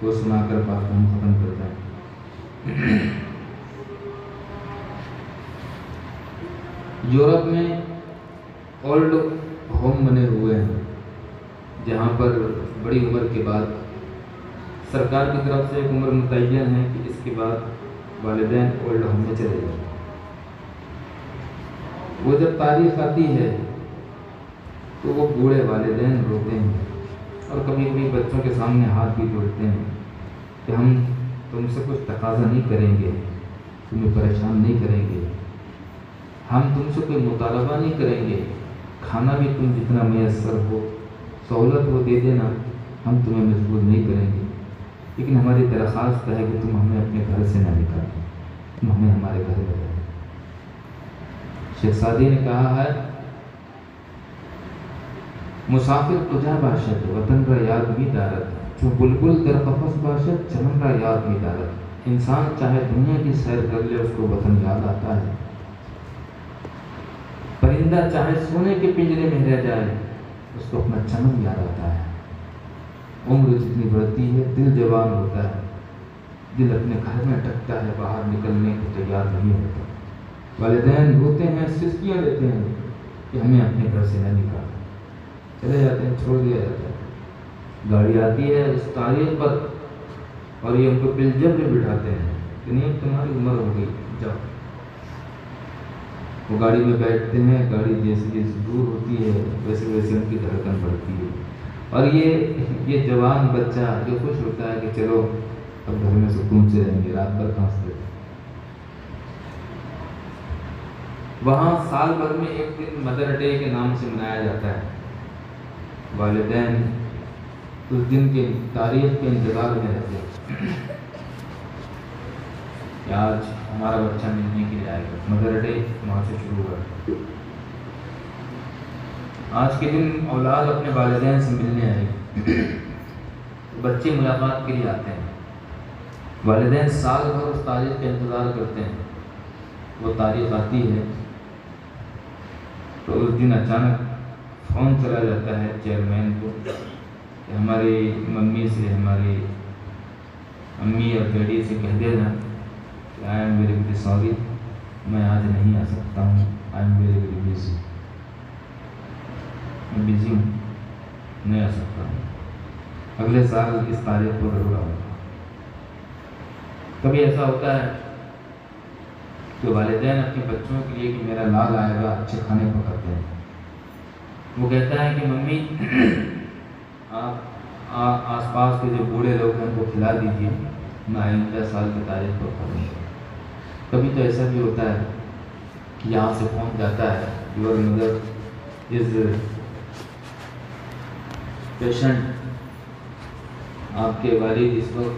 وہ سنا کر بات ہم ختم کرتے ہیں۔ یورپ میں اولڈ ہوم بنے ہوئے ہیں، جہاں پر بڑی عمر کے بعد سرکار کی طرف سے ایک عمر متعین ہے کہ اس کے بعد والدین اولڈ ہوم میں چلے جائیں۔ وہ جب تاریخ آتی ہے تو وہ بوڑھے والدین روتے ہیں، اور کبھی کبھی بچوں کے سامنے ہاتھ بھی جوڑتے ہیں کہ ہم تم سے کچھ تقاضا نہیں کریں گے، تمہیں پریشان نہیں کریں گے، ہم تم سے کوئی مطالبہ نہیں کریں گے، کھانا بھی تم جتنا میسر ہو سہولت وہ دے دینا، ہم تمہیں مجبور نہیں کریں گے، لیکن ہماری درخواست ہے کہ تم ہمیں اپنے گھر سے نہ نکالو، تم ہمیں ہمارے گھر میں رہو۔ شیخ سعدی نے کہا ہے مسافر کجا باشد وطن را یاد می دارد، جو بلبل در قفس باشد چمن را یاد می دارد۔ انسان چاہے دنیا کی سیر کر لے اس کو وطن یاد آتا ہے، پرندہ چاہے سونے کے پنجرے میں رہ جائے اس کو اپنا چمن یاد آتا ہے۔ عمر جتنی بڑھتی ہے دل جوان ہوتا ہے، دل اپنے گھر میں اٹکتا ہے، باہر نکلنے کو تیار نہیں ہوتا۔ والدین روتے ہیں، سسکیاں لیتے ہیں کہ ہمیں اپنے گھر سے نہ نکالا، چلے جاتے ہیں، چھوڑ دیا جاتا ہے۔ گاڑی آتی ہے اس تاریخ پر اور یہ ان کو بالجبر بٹھاتے ہیں کہ نہیں تمہاری عمر ہو گئی جاؤ۔ وہ گاڑی میں بیٹھتے ہیں، گاڑی جیسے جیسے دور ہوتی ہے ویسے ویسے ان کی دھڑکن بڑھتی ہے، اور یہ جوان بچہ جو خوش ہوتا ہے کہ چلو اب گھر میں سکون سے رہیں گے، رات بھر کہاں سے۔ وہاں سال بھر میں ایک دن مدر ڈے کے نام سے منایا جاتا ہے۔ والدین اس دن کے تاریخ کے انتظار میں رہتے ہیں کہ آج ہمارا بچہ ملنے کے لیے آئے گا۔ مدر ڈے وہاں سے شروع ہوا۔ آج کے دن اولاد اپنے والدین سے ملنے آئے گی، بچے ملاقات کے لیے آتے ہیں۔ والدین سال بھر اس تاریخ کا انتظار کرتے ہیں، وہ تاریخ آتی ہے تو اس دن اچانک فون چلا جاتا ہے چیئرمین کو کہ ہماری ممی سے، ہماری امی اور ڈیڈی سے کہہ دینا کہ I am very very sorry, میں آج نہیں آ سکتا ہوں، I am very very busy, میں بزی ہوں، نہیں آ سکتا ہوں، اگلے سال اس تاریخ کو ضرور آؤں گا۔ کبھی ایسا ہوتا ہے کہ والدین اپنے بچوں کے لیے کہ میرا لال آئے گا اچھے کھانے پکاتے ہیں، وہ کہتا ہے کہ ممی آپ آس پاس کے جو بوڑھے لوگ ہیں ان کو کھلا دیجیے، میں آئندہ سال کی تاریخ کو کھاؤں گا۔ کبھی تو ایسا بھی ہوتا ہے کہ یہاں سے فون جاتا ہے یور مدر از پیشنٹ، آپ کے والد اس وقت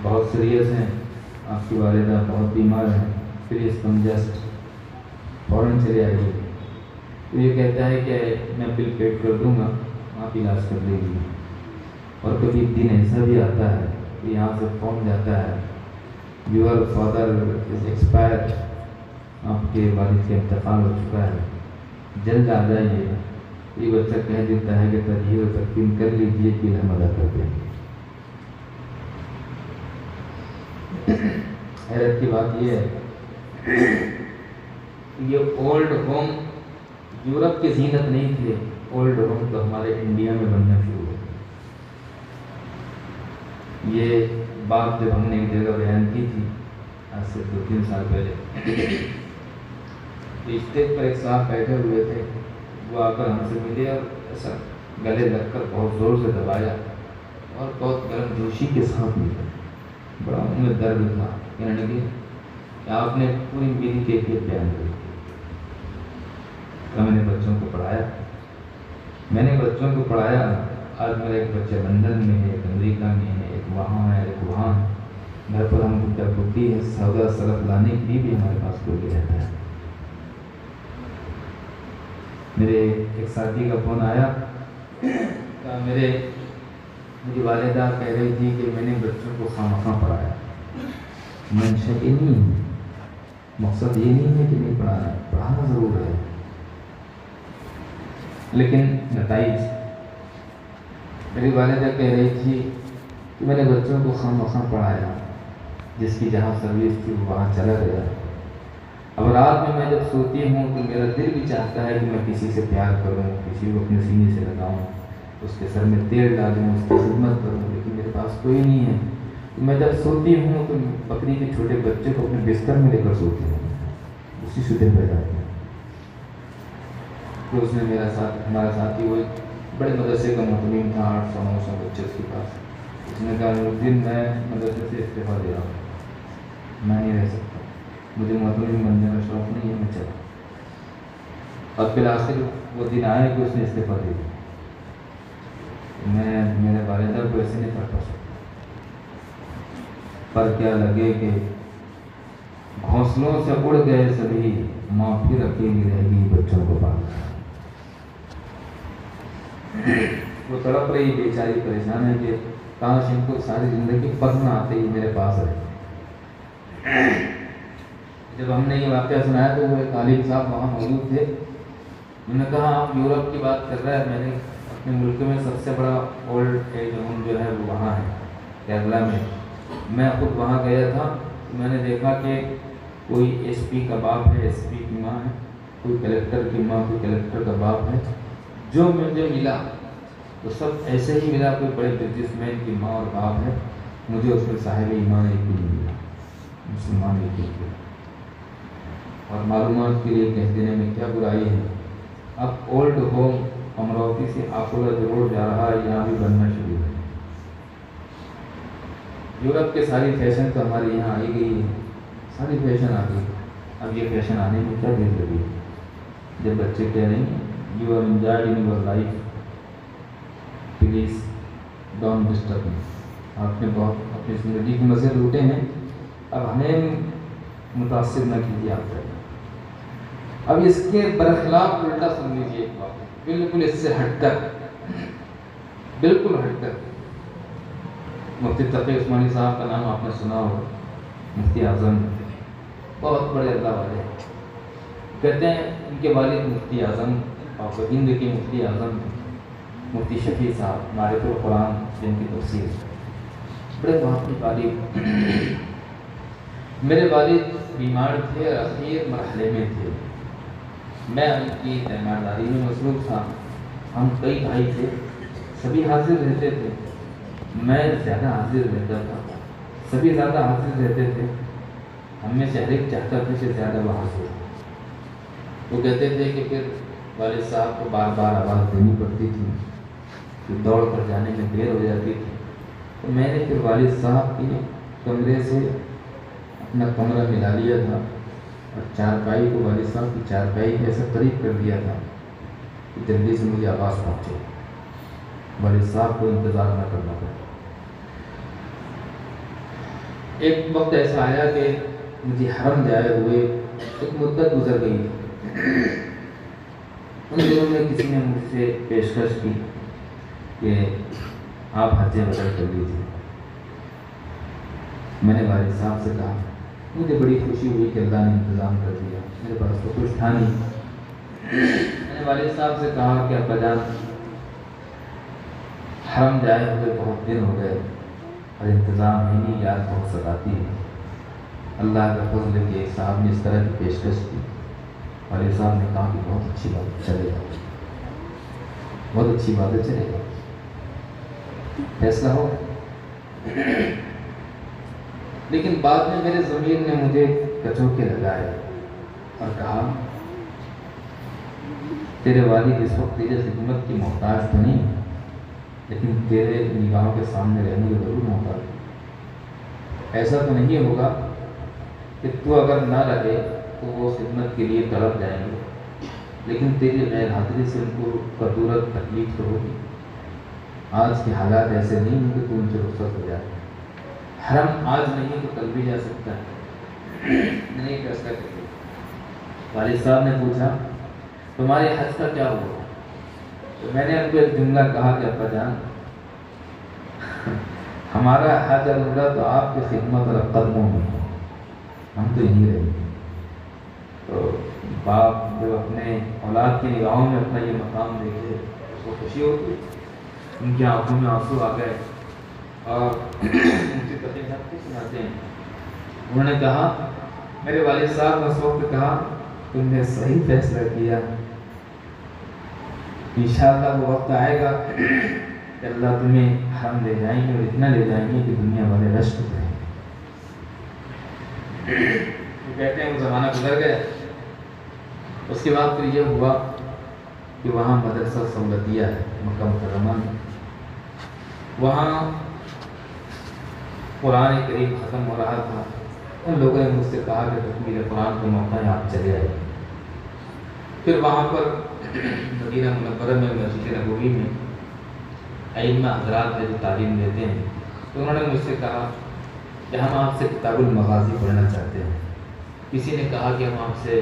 بہت سیریس ہیں، آپ کی والدہ بہت بیمار ہیں، پلیز کم جسٹ فوراً چلے آئیے۔ تو یہ کہتا ہے کہ میں بل پیڈ کر دوں گا، آپ علاج کر لیں گی۔ اور کبھی دن ایسا بھی آتا ہے کہ یہاں سے فون جاتا ہے یور فادر از ایکسپائرڈ، آپ کے والد کا انتقال ہو چکا ہے، جلد آ جائیے۔ یہ بچہ کہہ دیتا ہے کہ ترہیر و تکفین کر لیجیے کہ ہم ادا کر دیں گے۔ حیرت کی بات یہ ہے یہ اولڈ ہوم یورپ کی زینت نہیں تھے، اولڈ ہوم تو ہمارے انڈیا میں بننا شروع ہو گئے۔ یہ بات جب ہم نے ایک جگہ بیان کی تھی آج سے 2-3 سال پہلے، اسٹیج پر ایک صاحب بیٹھے ہوئے تھے، وہ آ کر ہم سے ملے اور ایسا گلے لگ کر بہت زور سے دبایا اور بہت گرم جوشی کے ساتھ ملے، بڑا ان میں درد تھا، کہنے لگے کہ آپ نے پوری میری کیفیت بیان کری۔ میں نے بچوں کو پڑھایا، آج میرا ایک بچہ لندن میں ہے، ایک امریکہ میں ہے، ایک وہاں ہے، ایک وہاں ہے، گھر پر ہم گڈا گڈی ہے، سودا سرف لانے کے لیے بھی ہمارے پاس کوئی رہتا ہے۔ میرے ایک ساتھی کا فون آیا، میری والدہ کہہ رہی تھی کہ میں نے بچوں کو خواہ پڑھایا۔ منشا یہ نہیں ہے، مقصد یہ نہیں ہے کہ نہیں پڑھانا، پڑھانا ضرور ہے، لیکن نتائج۔ میری والدہ کہہ رہی تھی کہ میں نے بچوں کو خواہ پڑھایا، جس کی جہاں سروس تھی وہاں چلا گیا۔ اب رات میں جب سوتی ہوں تو میرا دل بھی چاہتا ہے کہ میں کسی سے پیار کروں، کسی کو اپنے سینے سے لگاؤں، اس کے سر میں تیل ڈالوں، اس کی خدمت کروں، لیکن میرے پاس کوئی نہیں ہے۔ میں جب سوتی ہوں تو بکری کے چھوٹے بچے کو اپنے بستر میں لے کر سوتی ہوں، اسی سے دن پیدا ہے۔ تو اس نے ہمارا ساتھی وہ بڑے مدرسے کا مطمئن تھا، 800-900 بچے اس کے پاس، میں نے کہا نوردین میں مدرسے سے استعفیٰ دے رہا ہوں، میں نہیں رہ سکتا، مجھے مدرسے بننے کا شوق نہیں ہے، میں چلا۔ اور بالآخر وہ دن آیا کہ اس نے استعفیٰ دے دیا۔ میں میرے والدہ کو ایسے نہیں پڑھتا سکتا، پر کیا لگے کہ گھونسلوں سے اڑ گئے سبھی، ماں پھر اکیلی رہ گئی بچوں کو پال کر۔ وہ تڑپ رہی بیچاری، پریشان ہے کہ کاش ان کو ساری زندگی پڑھنا آتے ہی میرے پاس رہے۔ جب ہم نے یہ واقعہ سنایا تو وہ ایک عالم صاحب وہاں موجود تھے، انہوں نے کہا آپ یورپ کی بات کر رہے ہیں، میں نے اپنے ملک میں سب سے بڑا اولڈ ایج ہوم جو ہے وہ وہاں ہے کیرلا میں۔ میں خود وہاں گیا تھا، میں نے دیکھا کہ کوئی ایس پی کا باپ ہے، ایس پی کی ماں ہے، کوئی کلیکٹر کی ماں، کوئی کلیکٹر کا باپ ہے۔ جو مجھے ملا تو سب ایسے ہی ملا، کوئی بڑے بزنس مین کی ماں اور باپ ہے، مجھے اس میں صاحب ایمان ایک بھی نہیں ملا، مسلمان ایک بھی نہیں۔ اور معلومات کے لیے کہہ دینے میں کیا برائی ہے، اب اولڈ ہوم امراوتی سے آکولہ ضرور جا رہا ہے، یہاں بھی بننا شروع ہے۔ یورپ کے ساری فیشن تو ہمارے یہاں آئی گئی ہے، ساری فیشن آ گئی، اب یہ فیشن آنے میں کیا دیر لگی ہے؟ جب بچے کہہ رہے ہیں you are enjoyed in your life, please don't disturb me, آپ نے بہت اپنی زندگی کے مزے لوٹے ہیں، اب ہمیں متاثر نہ کیجیے آپ کا۔ اب اس کے برخلاف الٹا سن لیجیے ایک بات، بالکل اس سے ہٹ کر، بالکل ہٹ کر۔ مفتی تقی عثمانی صاحب کا نام آپ نے سنا ہوگا، مفتی اعظم، بہت بڑے اللہ والے ہیں۔ کہتے ہیں ان کے والد مفتی اعظم اور ہند کے مفتی اعظم مفتی شفیع صاحب، معرفت القرآن جن کی تفسیر، بڑے بہت والد۔ میرے والد بیمار تھے، اخیر مرحلے میں تھے، میں ان کی تیمارداری میں مصروف تھا، ہم کئی بھائی تھے، سبھی حاضر رہتے تھے، میں زیادہ حاضر رہتا تھا، سبھی زیادہ حاضر رہتے تھے، ہم میں سے ہر ایک چاہتا تھا کہ زیادہ وہ حاضر ہو۔ وہ کہتے تھے کہ پھر والد صاحب کو بار بار آواز دینی پڑتی تھی، پھر دوڑ کر جانے میں دیر ہو جاتی تھی، تو میں نے پھر والد صاحب کے کمرے سے اپنا کمرہ ملا لیا تھا اور چارپائی کو والد صاحب کی چارپائی ایسا قریب کر دیا تھا کہ جلدی سے مجھے آواز پہنچے، والد صاحب کو انتظار نہ کرنا پڑے۔ ایک وقت ایسا آیا کہ مجھے حرم جائے ہوئے ایک مدت گزر گئی، ان دنوں میں کسی نے مجھ سے پیشکش کی کہ آپ حج بدل کر لیجیے۔ میں نے والد صاحب سے کہا، مجھے بڑی خوشی ہوئی کہ اللہ نے انتظام کر دیا، میرے پاس تو کچھ تھا نہیں۔ میں نے والد صاحب سے کہا کہ ابا جان، حرم جائے ہوئے بہت دن ہو گئے اور انتظام ہی نہیں، یاد بہت ستاتی ہے۔ اللہ کا فضل ہے کہ ایک صاحب نے اس طرح کی پیشکش کی، والد صاحب نے کہا کہ بہت اچھی بات، چلے گا، بہت اچھی بات ہے، چلے گا، فیصلہ ہو۔ لیکن بعد میں میرے ضمیر نے مجھے کچوکے لگائے اور کہا تیرے والد اس وقت تیرے خدمت کی محتاج تو نہیں، لیکن تیرے نگاہوں کے سامنے رہنے کی ضرور محتاج ہے۔ ایسا تو نہیں ہوگا کہ تو اگر نہ رہے تو وہ خدمت کے لیے تڑپ جائیں گے، لیکن تیری غیر حاضری سے ان کو کدورت تکلیف تو ہوگی۔ آج کے حالات ایسے نہیں ہیں کہ تو ان سے رخصت ہو جائے، حرم آج نہیں تو کل بھی جا سکتا ہے، نہیں کر سکتے۔ والد صاحب نے پوچھا تمہارے حج کا کیا ہوا؟ تو میں نے ان کو ایک جملہ کہا کہ ابا جان، ہمارا حج اور عمرہ تو آپ کی خدمت اور قدموں میں، ہم تو یہیں رہیں گے۔ تو باپ جب اپنے اولاد کی نگاہوں میں اپنا یہ مقام دیکھے اس کو خوشی ہوتی، ان کی آنکھوں میں آنسو آ گئے اور مجھے پتہ سب کچھ سناتے ہیں۔ انہوں نے کہا، میرے والد صاحب نے اس وقت کہا تم نے صحیح فیصلہ کیا، انشاءاللہ وہ وقت آئے گا کہ اللہ تمہیں حرم لے جائیں گے اور اتنا لے جائیں گے کہ دنیا والے رشک کریں گے۔ وہ کہتے ہیں وہ زمانہ گزر گیا، اس کے بعد پھر یہ ہوا کہ وہاں مدرسہ سہولتیہ ہے مکہ مکرمہ میں، وہاں قرآن کریم ختم ہو رہا تھا، ان لوگوں نے مجھ سے کہا کہ تکمیل قرآن کا موقع ہے، آپ چلے آئے۔ پھر وہاں پر مدینہ منورہ میں مسجد نبوی میں ائمہ حضرات جو تعلیم دیتے ہیں، تو انہوں نے مجھ سے کہا کہ ہم آپ سے کتاب المغازی پڑھنا چاہتے ہیں۔ کسی نے کہا کہ ہم آپ سے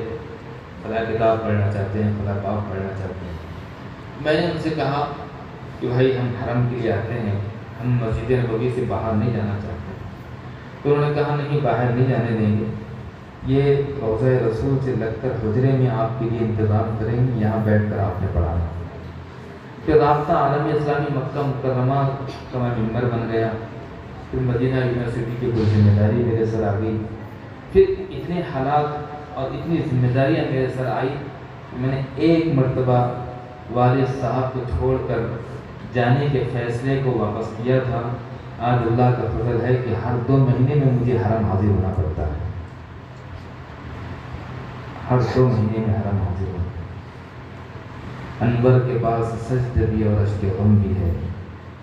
فلاں کتاب پڑھنا چاہتے ہیں، فلاں باب پڑھنا چاہتے ہیں۔ میں نے ان سے کہا کہ بھائی ہم حرم کے لیے آتے ہیں، ہم مسجد نبوی سے باہر نہیں جانا چاہتے۔ تو انہوں نے کہا نہیں، باہر نہیں جانے دیں گے، یہ روضہ رسول سے لگ کر حجرے میں آپ کے لیے انتظام کریں گے، یہاں بیٹھ کر آپ نے پڑھانا۔ پھر رابطہ عالم اسلامی مکہ مکرمہ کا میں ممبر بن گیا۔ پھر مدینہ یونیورسٹی کی کوئی ذمہ داری میرے سر آ گئی۔ پھر اتنے حالات اور اتنی ذمہ داریاں میرے سر آئی، میں نے ایک مرتبہ والد صاحب کو چھوڑ کر جانے کے فیصلے کو واپس کیا تھا۔ آج اللہ کا فضل ہے کہ ہر 2 مہینے میں مجھے حرم حاضر ہونا پڑتا ہے، ہر 2 مہینے میں حرم حاضر ہونا۔ انور کے پاس سجدہ بھی اور اشک غم بھی ہے،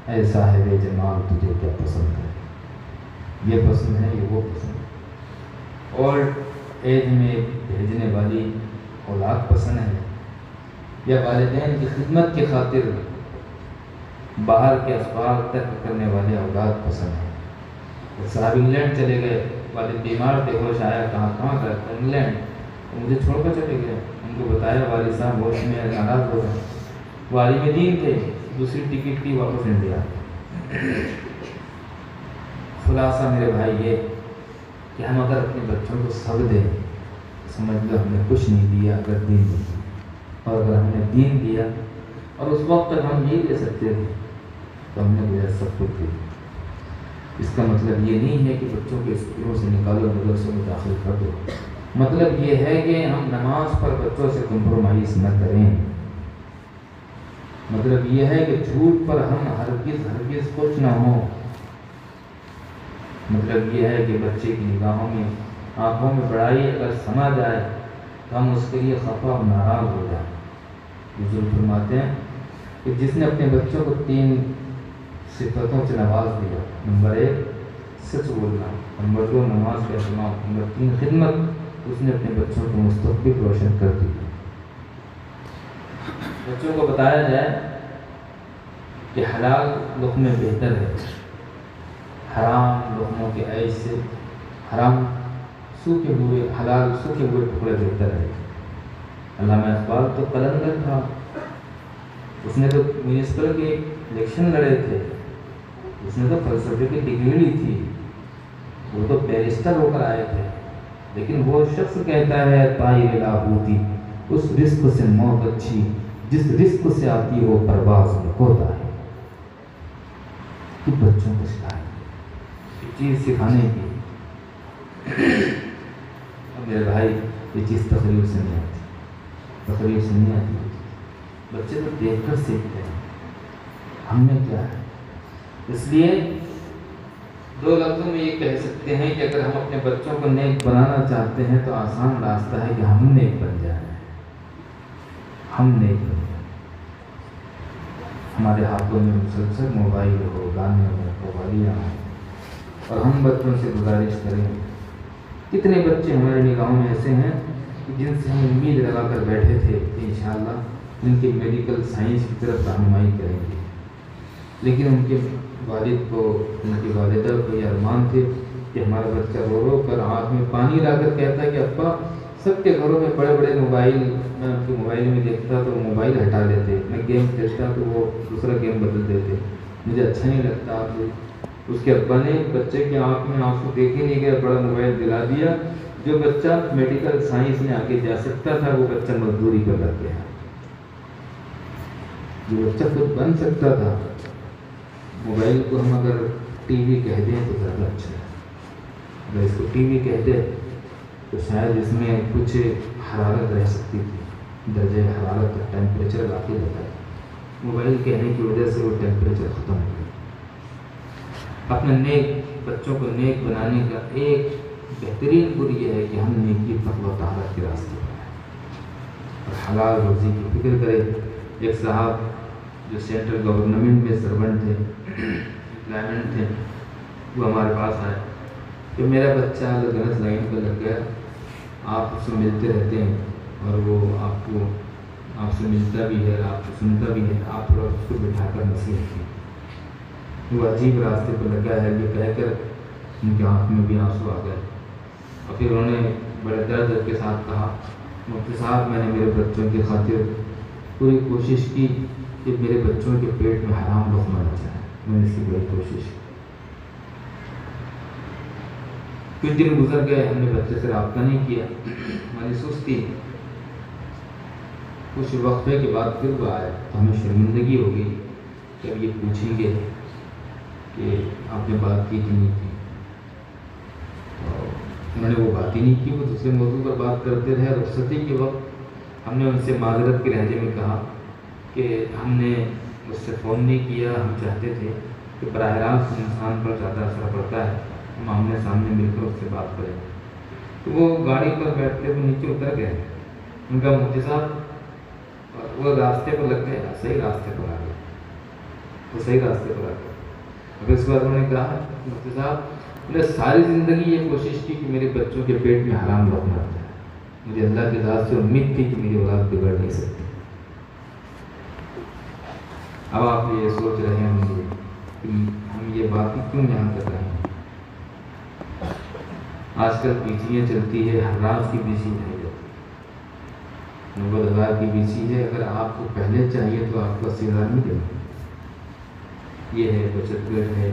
اے صاحب جمال تجھے کیا پسند ہے، یہ پسند ہے، یہ وہ پسند ہے۔ اور ایج میں بھیجنے والی اولاد پسند ہے، یا والدین کی خدمت کی خاطر باہر کے اسباب ترک کرنے والے اولاد پسند ہے۔ صاحب انگلینڈ چلے گئے، والد بیمار تھے، ہوش آیا کہاں گئے؟ انگلینڈ، مجھے چھوڑ کر چلے گئے۔ ان کو بتایا، والد صاحب ہوش میں ناراض ہو گئے۔ والد دین تھے، دوسری ٹکٹ تھی واپس انڈیا۔ خلاصہ میرے بھائی یہ کہ ہم اگر اپنے بچوں کو سب دیں، سمجھ لو ہم نے کچھ نہیں دیا اگر دین نہیں دیا، اور اگر ہم نے دین دیا اور اس وقت تک ہم نہیں دے سکتے تھے تو ہم نے گویا سب کچھ دیا۔ اس کا مطلب یہ نہیں ہے کہ بچوں کے اسکولوں سے نکالو، مدرسوں میں داخل کر دو۔ مطلب یہ ہے کہ ہم نماز پر بچوں سے کمپرومائز نہ کریں۔ مطلب یہ ہے کہ جھوٹ پر ہم ہرگز خوش نہ ہوں۔ مطلب یہ ہے کہ بچے کی نگاہوں میں، آنکھوں میں بڑائی اگر سما جائے تو ہم اس کے لیے خفا اور ناراض ہو جائیں۔ حضور فرماتے ہیں کہ جس نے اپنے بچوں کو 3 صفتوں سے نواز دیا، نمبر 1 سچ بولنا، نمبر 2 نماز کا اہتمام، نمبر 3 خدمت، اس نے اپنے بچوں کو مستقبل روشن کر دیا۔ بچوں کو بتایا جائے کہ حلال لقمے بہتر ہے، حرام لقموں کے عیش سے حرام سوکھے ہوئے، حلال سوکھے ہوئے ٹکڑے بہتر ہے۔ علامہ اقبال تو قلندر تھا، اس نے تو میونسپل کے الیکشن لڑے تھے، اس نے تو فلسفے کی ڈگری لی تھی، وہ تو بیرسٹر ہو کر آئے تھے، لیکن وہ شخص کہتا ہے طائر لاہوتی، اس رزق سے موت اچھی جس رزق سے آتی ہو پرواز میں ہوتا ہے۔ تو بچوں کو سکھائیں، یہ چیز سکھانے کی۔ اور میرے بھائی یہ چیز تقریر سے نہیں آتی، تقریر سے نہیں آتی، بچے تو دیکھ کر سیکھتے ہیں۔ ہم نے کیا ہے؟ اس لیے 2 لفظوں میں یہ کہہ سکتے ہیں کہ اگر ہم اپنے بچوں کو نیک بنانا چاہتے ہیں تو آسان راستہ ہے کہ ہم نیک بن جائیں، ہم نیک بن جائیں۔ ہمارے ہاتھوں میں مسلسل موبائل ہو، گانے ہو، قوالیاں ہوں، اور ہم بچوں سے گزارش کریں۔ کتنے بچے ہماری نگاہوں میں ایسے ہیں کہ جن سے ہم امید لگا کر بیٹھے تھے کہ انشاءاللہ ان کے میڈیکل سائنس کی طرف رہنمائی کریں گے، لیکن ان کے والد کو، ان کی والدہ کو یہ ارمان تھے کہ ہمارا بچہ رو رو کر آنکھ میں پانی لا کر کہتا ہے کہ ابا سب کے گھروں میں بڑے بڑے موبائل، میں ان کے موبائل میں دیکھتا تو موبائل ہٹا لیتے، میں گیم کھیلتا تو وہ دوسرا گیم بدل دیتے، مجھے اچھا نہیں لگتا۔ اس کے ابا نے بچے کی آنکھ میں آنسو دیکھ ہی نہیں گیا، بڑا موبائل دلا دیا۔ جو بچہ میڈیکل سائنس میں آگے جا سکتا تھا وہ بچہ مزدوری پر لگ گیا، جو بچہ خود بن سکتا تھا۔ موبائل کو ہم اگر ٹی وی کہہ دیں تو زیادہ اچھا ہے، اگر اس کو ٹی وی کہہ دیں تو شاید اس میں کچھ حرارت رہ سکتی تھی، درجہ حرارت کا ٹیمپریچر کافی رہتا ہے، موبائل کہنے کی وجہ سے وہ ٹیمپریچر ختم ہو گیا۔ اپنے نیک بچوں کو نیک بنانے کا ایک بہترین گر یہ ہے کہ ہم نیکی تقوی و طہارت کے راستے پر ہیں اور حلال روزی کی فکر کریں۔ ایک صاحب جو سینٹرل گورنمنٹ میں سرونٹ تھے، امپلائمنٹ تھے، وہ ہمارے پاس آئے کہ میرا بچہ غلط لائن پہ لگ گیا، آپ اس سے ملتے رہتے ہیں اور وہ آپ سے ملتا بھی ہے، آپ کو سنتا بھی ہے، آپ تھوڑا اس کو بٹھا کر نصیحت کی۔ وہ عجیب راستے پہ لگا ہے، یہ کہہ کر ان کی آنکھ میں بھی آنسو آ گئے، اور پھر انہوں نے بڑے درد کے ساتھ کہا، مفتی صاحب میں نے میرے بچوں کی خاطر پوری کوشش کی کہ میرے بچوں کے پیٹ میں حرام لقمہ نہ جائے، میں نے اس کی بڑی کوشش کی۔ کچھ دن گزر گئے، ہم نے بچے سے رابطہ نہیں کیا، ہماری سستی۔ کچھ وقفے کے بعد پھر وہ آئے تو ہمیں شرمندگی ہو گئی کہ اب یہ پوچھیں گے کہ آپ نے بات کی کہ نہیں کی۔ انہوں نے وہ بات ہی نہیں کی، وہ دوسرے موضوع پر بات کرتے رہے۔ رخصتی کے وقت ہم نے ان سے معذرت کے لہجے میں کہا کہ ہم نے اس سے فون نہیں کیا، ہم چاہتے تھے کہ براہ راست انسان پر زیادہ اثر پڑتا ہے، ہم آمنے سامنے مل کر اس سے بات کریں۔ تو وہ گاڑی پر بیٹھتے ہوئے نیچے اتر گئے۔ ان کا مفتی صاحب وہ راستے پر لگ گئے، صحیح راستے پر آ گئے، وہ صحیح راستے پر آ گئے۔ پھر اس کے بعد انہوں نے کہا، مفتی صاحب میں نے ساری زندگی یہ کوشش کی کہ میرے بچوں کے پیٹ میں حرام لقمہ نہ جائے، مجھے اللہ کی ذات سے امید تھی کہ میری اولاد بگڑ نہیں سکتی۔ اب آپ یہ سوچ رہے ہوں گے کہ ہم یہ بات کیوں یہاں کر رہے ہیں۔ آج کل پیچیاں چلتی ہے، ہر راز کی پیچی نہیں جاتی، 90,000 کی پیچی ہے، اگر آپ کو پہلے چاہیے تو آپ کو 80,000 نہیں دیں گے۔ یہ ہے بچت گھر ہے،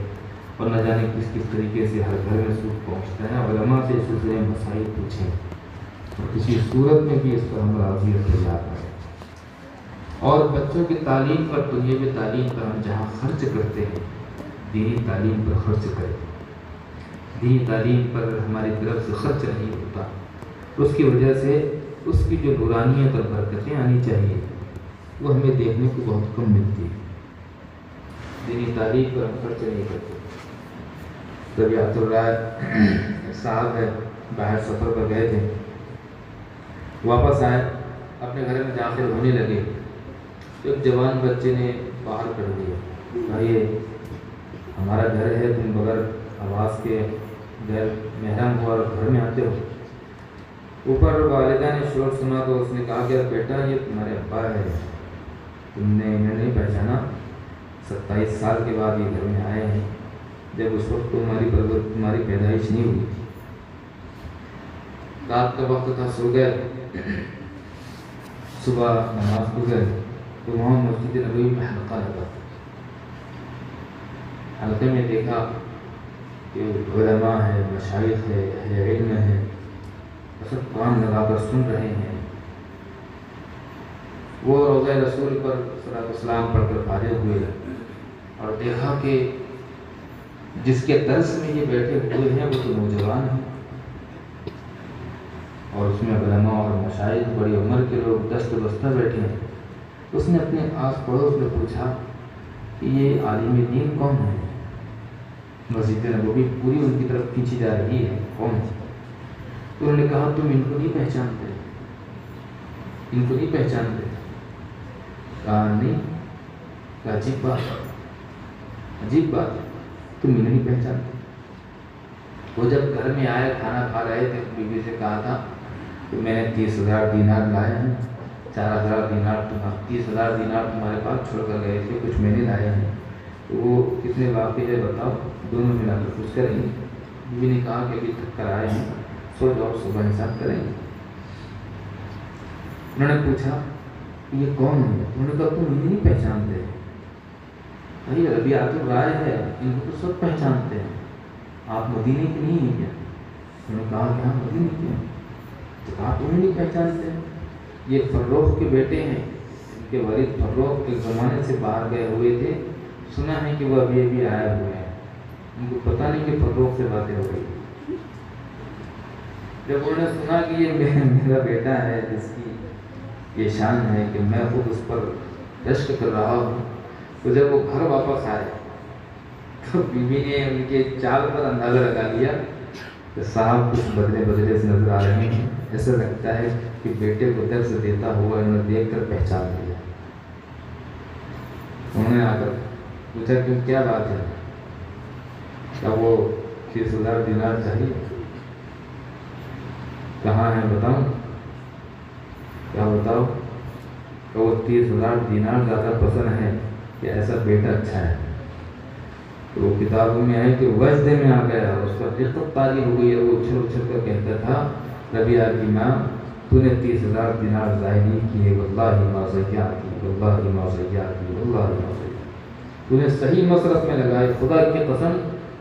اور نہ جانے کس طریقے سے ہر گھر میں سود پہنچتا ہے۔ علماء سے اس سلسلے میں مسائل پوچھیں اور کسی صورت میں بھی اس پر ہم راضیت تیار کریں، اور بچوں کی تعلیم پر، دنیاوی تعلیم پر ہم جہاں خرچ کرتے ہیں، دینی تعلیم پر خرچ کریں۔ دینی تعلیم پر ہماری طرف سے خرچ نہیں ہوتا، اس کی وجہ سے اس کی جو نورانیت اور برکتیں آنی چاہیے وہ ہمیں دیکھنے کو بہت کم ملتی ہے۔ دینی تعلیم پر ہم خرچ نہیں کرتے۔ طبیعت الرائے صاحب ہے، باہر سفر پر گئے تھے، واپس آئے، اپنے گھر میں داخل ہونے لگے، ایک جوان بچے نے باہر کر دیا، بھائی ہمارا گھر ہے، تم بغیر آواز کے غیر محرم ہو اور گھر میں آتے ہو۔ اوپر والدہ نے شور سنا تو اس نے کہا کہ بیٹا یہ تمہارے ابا ہے، تم نے انہیں نہیں پہچانا، 27 سال کے بعد یہ گھر میں آئے ہیں، جب اس وقت تمہاری پیدائش نہیں ہوئی تھی۔ رات کا وقت تھا، سو گئے، صبح نماز کو گئے تو وہاں مسجد نبوی میں حلقہ لگا، حلقے میں دیکھا کہ علماء ہے، مشائخ ہے، اہل علم ہے، سب کان لگا کر سن رہے ہیں۔ وہ روضہ رسول پر صلاۃ والسلام پڑھ کر فارغ ہوئے اور دیکھا کہ جس کے درس میں یہ بیٹھے ہوئے ہیں وہ تو نوجوان ہیں، اور اس میں علماء اور مشائخ بڑی عمر کے لوگ دست بستہ بیٹھے ہیں۔ اس نے اپنے آس پڑوس میں پوچھا کہ یہ عالم دین کون ہے؟ مسجد نبوی پوری ان کی طرف کھینچی جا رہی ہے، کون ہے؟ تو انہوں نے کہا تم ان کو نہیں پہچانتے، ان کو نہیں پہچانتے؟ کہا نہیں، کہ عجیب بات ہے، تم انہیں نہیں پہچانتے؟ وہ جب گھر میں آئے، کھانا کھا رہے تھے، بیوی سے کہا تھا کہ میں نے 30,000 دینار لائے ہیں، 4,000 دینار 30,000 دینار تمہارے پاس چھوڑ کر گئے تھے، کچھ میں نے لائے ہیں، تو وہ کتنے واقعی ہے بتاؤ، دونوں ملا کر کچھ کریں گے۔ بیوی نے کہا کہ ابھی تک کر آئے ہیں، سو جاؤ، صبح حساب کریں گے۔ انہوں نے پوچھا یہ کون ہے؟ انہوں نے کہا تم مجھے نہیں پہچانتے؟ بھائی ربیعۃ الرائے ہے، ان کو تو سب پہچانتے ہیں، آپ مدینے کے نہیں ہیں کیا؟ انہوں نے کہا کہ ہاں مدینے کے ہیں۔ تو کہا تمہیں نہیں پہچانتے؟ یہ فروخ کے بیٹے ہیں، ان کے والد فروخ کے زمانے سے باہر گئے ہوئے تھے، سنا ہے کہ وہ ابھی ابھی آئے ہوئے ہیں، ان کو پتہ نہیں کہ فروخ سے باتیں ہو رہی۔ جب انہوں نے سنا کہ یہ میرا بیٹا ہے جس کی یہ شان ہے کہ میں خود اس پر رشک کر رہا ہوں، تو جب وہ گھر واپس آئے تو بیوی نے ان کے چال پر اندازہ لگا لیا کہ صاحب کچھ بدلے سے نظر آ رہے ہیں، ایسا لگتا ہے کہ بیٹے کو درس دیتا ہوا انہوں نے دیکھ کر پہچان لیا۔ انہوں نے آ کر پوچھا کہ کیا بات ہے؟ کیا وہ 30,000 دینار چاہیے؟ کہاں ہے بتاؤں؟ کیا بتاؤ کہ وہ 30,000 دینار زیادہ پسند ہے کہ ایسا بیٹا اچھا ہے؟ تو وہ کتابوں میں ہے کہ وجد میں آ گیا، اس پر دقت طاری ہو گئی ہے، وہ اچھل اچھل کر کہتا تھا ربیعہ کی ماں تو نے 30,000 دینار ضائع نہیں کیے، واللہ ما ضیعتی، واللہ ما ضیعتی، واللہ ما ضیعتی، تو نے صحیح مصرف میں لگائے، خدا کی قسم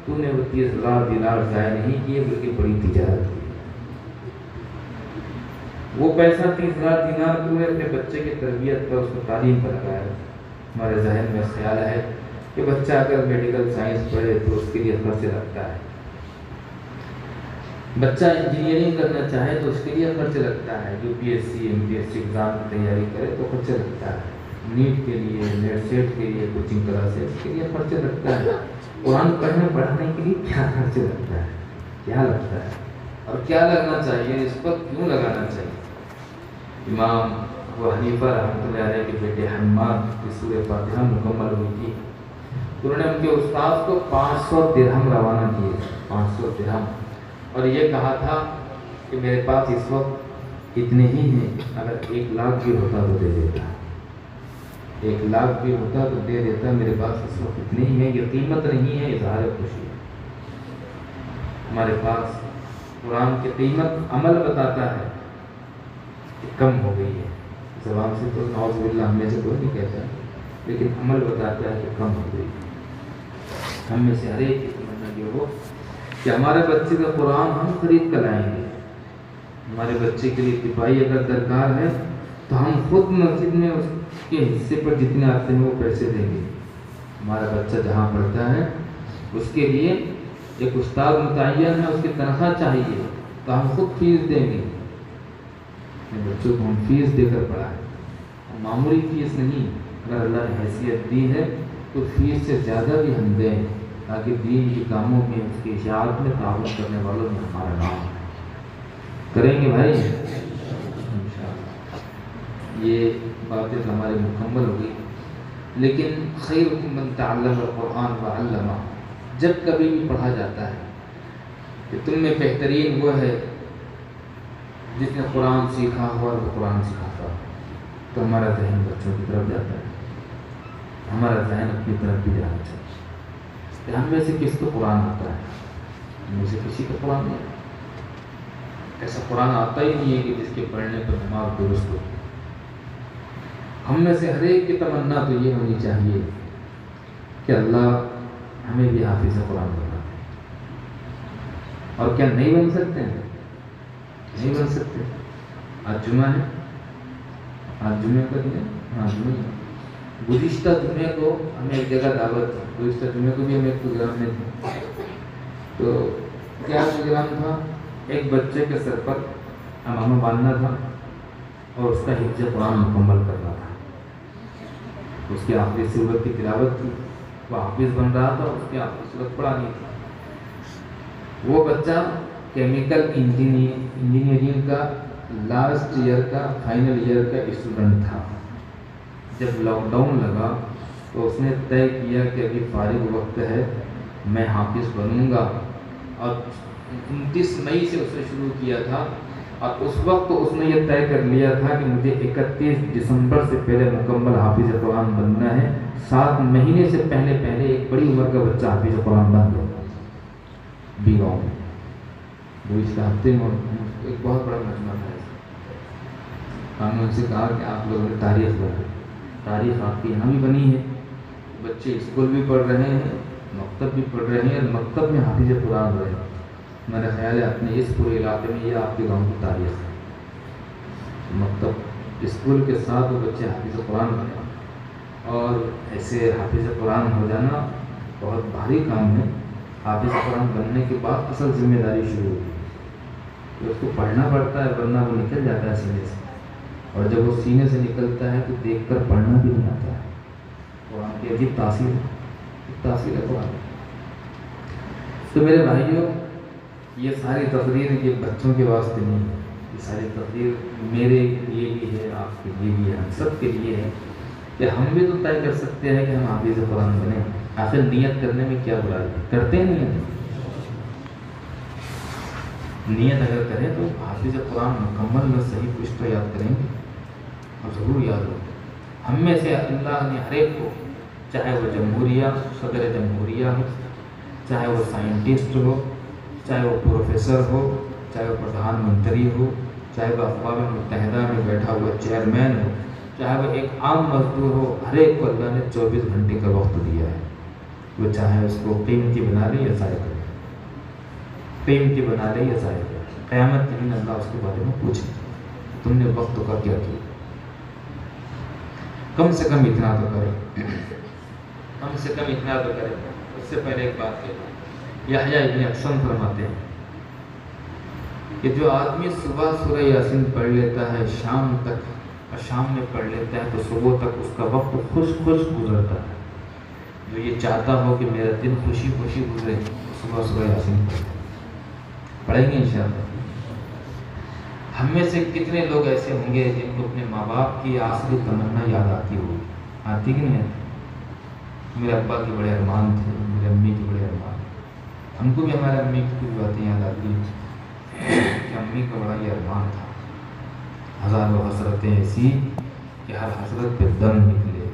تو نے وہ 30,000 دینار ضائع نہیں کیے بلکہ بڑی تجارت کی۔ وہ پیسہ 30,000 دینار تو نے اپنے بچے کی تربیت پر، اس کو تعلیم پر لگایا۔ ہمارے ذہن میں خیال ہے کہ بچہ اگر میڈیکل سائنس پڑھے تو اس کے لیے خرچ لگتا ہے، بچہ انجینئرنگ کرنا چاہے تو اس کے لیے خرچ لگتا ہے، UPSC MPSC ایگزام کی تیاری کرے تو خرچ لگتا ہے، نیٹ کے لیے، نیٹ سیٹ کے لیے کوچنگ کلاسز کے لیے خرچ لگتا ہے، قرآن پڑھنے کے لیے کیا خرچ لگتا ہے، کیا لگتا ہے اور کیا لگنا چاہیے، اس پر کیوں لگانا چاہیے۔ امام ابو حنیفہ رحمۃ اللہ علیہ کے بیٹے حماد کی سورہ فاتحہ مکمل ہوئی تھی، انہوں نے ان کے استاد کو 500 درہم روانہ کیے، 500 درہم، اور یہ کہا تھا کہ میرے پاس اس وقت اتنے ہی ہیں، اگر 1 لاکھ بھی ہوتا تو دے دیتا، 1 لاکھ بھی ہوتا تو دے دیتا، میرے پاس اس وقت اتنے ہی ہیں، یہ قیمت نہیں ہے، اظہار خوشی ہے۔ ہمارے پاس قرآن کی قیمت عمل بتاتا ہے کہ کم ہو گئی ہے، زبان سے تو نعوذ باللہ ہمیں سے کوئی نہیں کہتا، لیکن عمل بتاتا ہے کہ کم ہو گئی ہے۔ ہم میں سے ہر ایک کی تمنا یہ ہو کہ ہمارے بچے کا قرآن ہم خرید کر لائیں گے، ہمارے بچے کے لیے دفاعی اگر درکار ہے تو ہم خود مسجد میں اس کے حصے پر جتنے آتے ہیں وہ پیسے دیں گے۔ ہمارا بچہ جہاں پڑھتا ہے اس کے لیے ایک استاد متعین ہے، اس کی تنخواہ چاہیے تو ہم خود فیس دیں گے، اپنے بچوں کو ہم فیس دے کر پڑھائیں، معمولی فیس نہیں، اگر اللہ نے حیثیت دی ہے تو فیس سے زیادہ بھی ہم دیں تاکہ دین کے کاموں میں، اس کی اشاعت میں تعاون کرنے والوں میں ہمارا نام ہے۔ کریں گے بھائی انشاءاللہ۔ یہ باتیں ہماری مکمل ہوگی، لیکن خیرکم من تعلم القرآن وعلمہ، جب کبھی بھی پڑھا جاتا ہے کہ تم میں بہترین وہ ہے جس نے قرآن سیکھا ہوا اور وہ قرآن سکھاتا ہو، تو ہمارا ذہن بچوں کی طرف جاتا ہے، ہمارا ذہن اپنی طرف بھی جانا چاہیے کہ ہم میں سے کس کو قرآن آتا ہے، ہم میں سے کسی کو قرآن نہیں آتا، ایسا قرآن آتا ہی نہیں ہے کہ جس کے پڑھنے پر دماغ درست ہو۔ ہم میں سے ہر ایک کی تمنا تو یہ ہونی چاہیے کہ اللہ ہمیں بھی حافظ قرآن بنا دے، اور کیا نہیں بن سکتے ہیں؟ نہیں بن سکتے۔ آج جمعہ ہے، آج جمعہ کا دن ہے، ہاں جمعہ، گزشتہ جمعے کو ہمیں ایک جگہ دعوت تھی، گزشتہ جمعے کو بھی ہم ایک پروگرام میں تھے، تو کیا پروگرام تھا، ایک بچے کے سر پر امامہ باندھنا تھا اور اس کا حفظ قرآن مکمل کرنا تھا، اس کے آخری سورت کی تلاوت تھی، وہ حافظ بن رہا تھا، اس کے آخری سورت پڑھانی تھی۔ وہ بچہ کیمیکل انجینئرنگ کا لاسٹ ایئر کا، فائنل ایئر کا اسٹوڈنٹ تھا۔ جب لاک ڈاؤن لگا تو اس نے طے کیا کہ ابھی فارغ وقت ہے، میں حافظ بنوں گا، اور 29 مئی سے اس نے شروع کیا تھا، اور اس وقت اس نے یہ طے کر لیا تھا کہ مجھے 31 دسمبر سے پہلے مکمل حافظ قرآن بننا ہے۔ 7 مہینے سے پہلے ایک بڑی عمر کا بچہ حافظ قرآن بن گیا بھی گاؤں میں، گزشتہ ہفتے میں ایک بہت بڑا مجمع تھا۔ ہم نے ان سے کہا کہ آپ لوگوں نے تاریخ بنائی، تاریخ آپ کی یہاں بھی بنی ہے، بچے اسکول بھی پڑھ رہے ہیں، مکتب بھی پڑھ رہے ہیں، اور مکتب میں حافظ قرآن رہے ہیں۔ میرا خیال ہے اپنے اس پورے علاقے میں یہ آپ کے گاؤں کی تاریخ ہے، مکتب اسکول کے ساتھ وہ بچے حافظ قرآن بنے، اور ایسے حافظ قرآن ہو جانا بہت بھاری کام ہے۔ حافظ قرآن بننے کے بعد اصل ذمہ داری شروع ہوتی ہے، اس کو پڑھنا پڑتا ہے، ورنہ وہ نکل جاتا ہے سینے سے، اور جب وہ سینے سے نکلتا ہے تو دیکھ کر پڑھنا بھی نہیں آتا ہے۔ قرآن کی عجیب تاثیر ہے قرآن۔ تو میرے بھائیوں، یہ ساری تقریر یہ بچوں کے واسطے نہیں ہے، یہ ساری تقریر میرے لیے بھی ہے، آپ کے لیے بھی ہے، ہم سب کے لیے ہے کہ ہم بھی تو طے کر سکتے ہیں کہ ہم حافظ قرآن بنیں۔ آخر نیت کرنے میں کیا برائی ہے؟ کرتے ہیں نیت اگر کریں تو حافظ قرآن مکمل و صحیح کچھ تو یاد کریں گے اور ضرور یاد ہو. ہم میں سے اللہ نے ہر ایک کو، چاہے وہ جمہوریہ صدر جمہوریہ ہو، چاہے وہ سائنٹسٹ ہو، چاہے وہ پروفیسر ہو، چاہے وہ پردھان منتری ہو، چاہے وہ اقوام متحدہ میں بیٹھا ہوا چیئرمین ہو، چاہے وہ ایک عام مزدور ہو، ہر ایک کو اللہ نے 24 گھنٹے کا وقت دیا ہے. وہ چاہے اس کو قیمتی بنا لے یا ضائع کرے، قیمتی بنا لے یا ضائع کرے، قیامت کے دن اللہ اس کے بارے میں پوچھے تم نے وقت کا کیا کیا. کم سے کم اتنا تو کرے، کم سے کم اتنا تو کرے. اس سے پہلے ایک بات کہتا ہوں، یحییٰ ابن اقسم فرماتے ہیں کہ جو آدمی صبح سورہ یاسین پڑھ لیتا ہے شام تک، اور شام میں پڑھ لیتا ہے تو صبح تک اس کا وقت خوش گزرتا ہے. جو یہ چاہتا ہو کہ میرا دن خوشی گزرے، صبح سورہ یاسین پڑھیں گے انشاءاللہ. ہم میں سے کتنے لوگ ایسے ہوں گے جن کو اپنے ماں باپ کی آخری تمنا یاد آتی ہوگی؟ آتی کہ نہیں آتی؟ میرے ابا کے بڑے ارمان تھے، میرے امی کے بڑے ارمان. ہم کو بھی ہمارے امی کی کچھ باتیں یاد آتی ہیں کہ امی کا بڑا یہ ارمان تھا. ہزاروں حسرتیں ایسی کہ ہر حسرت پہ دم نکلے،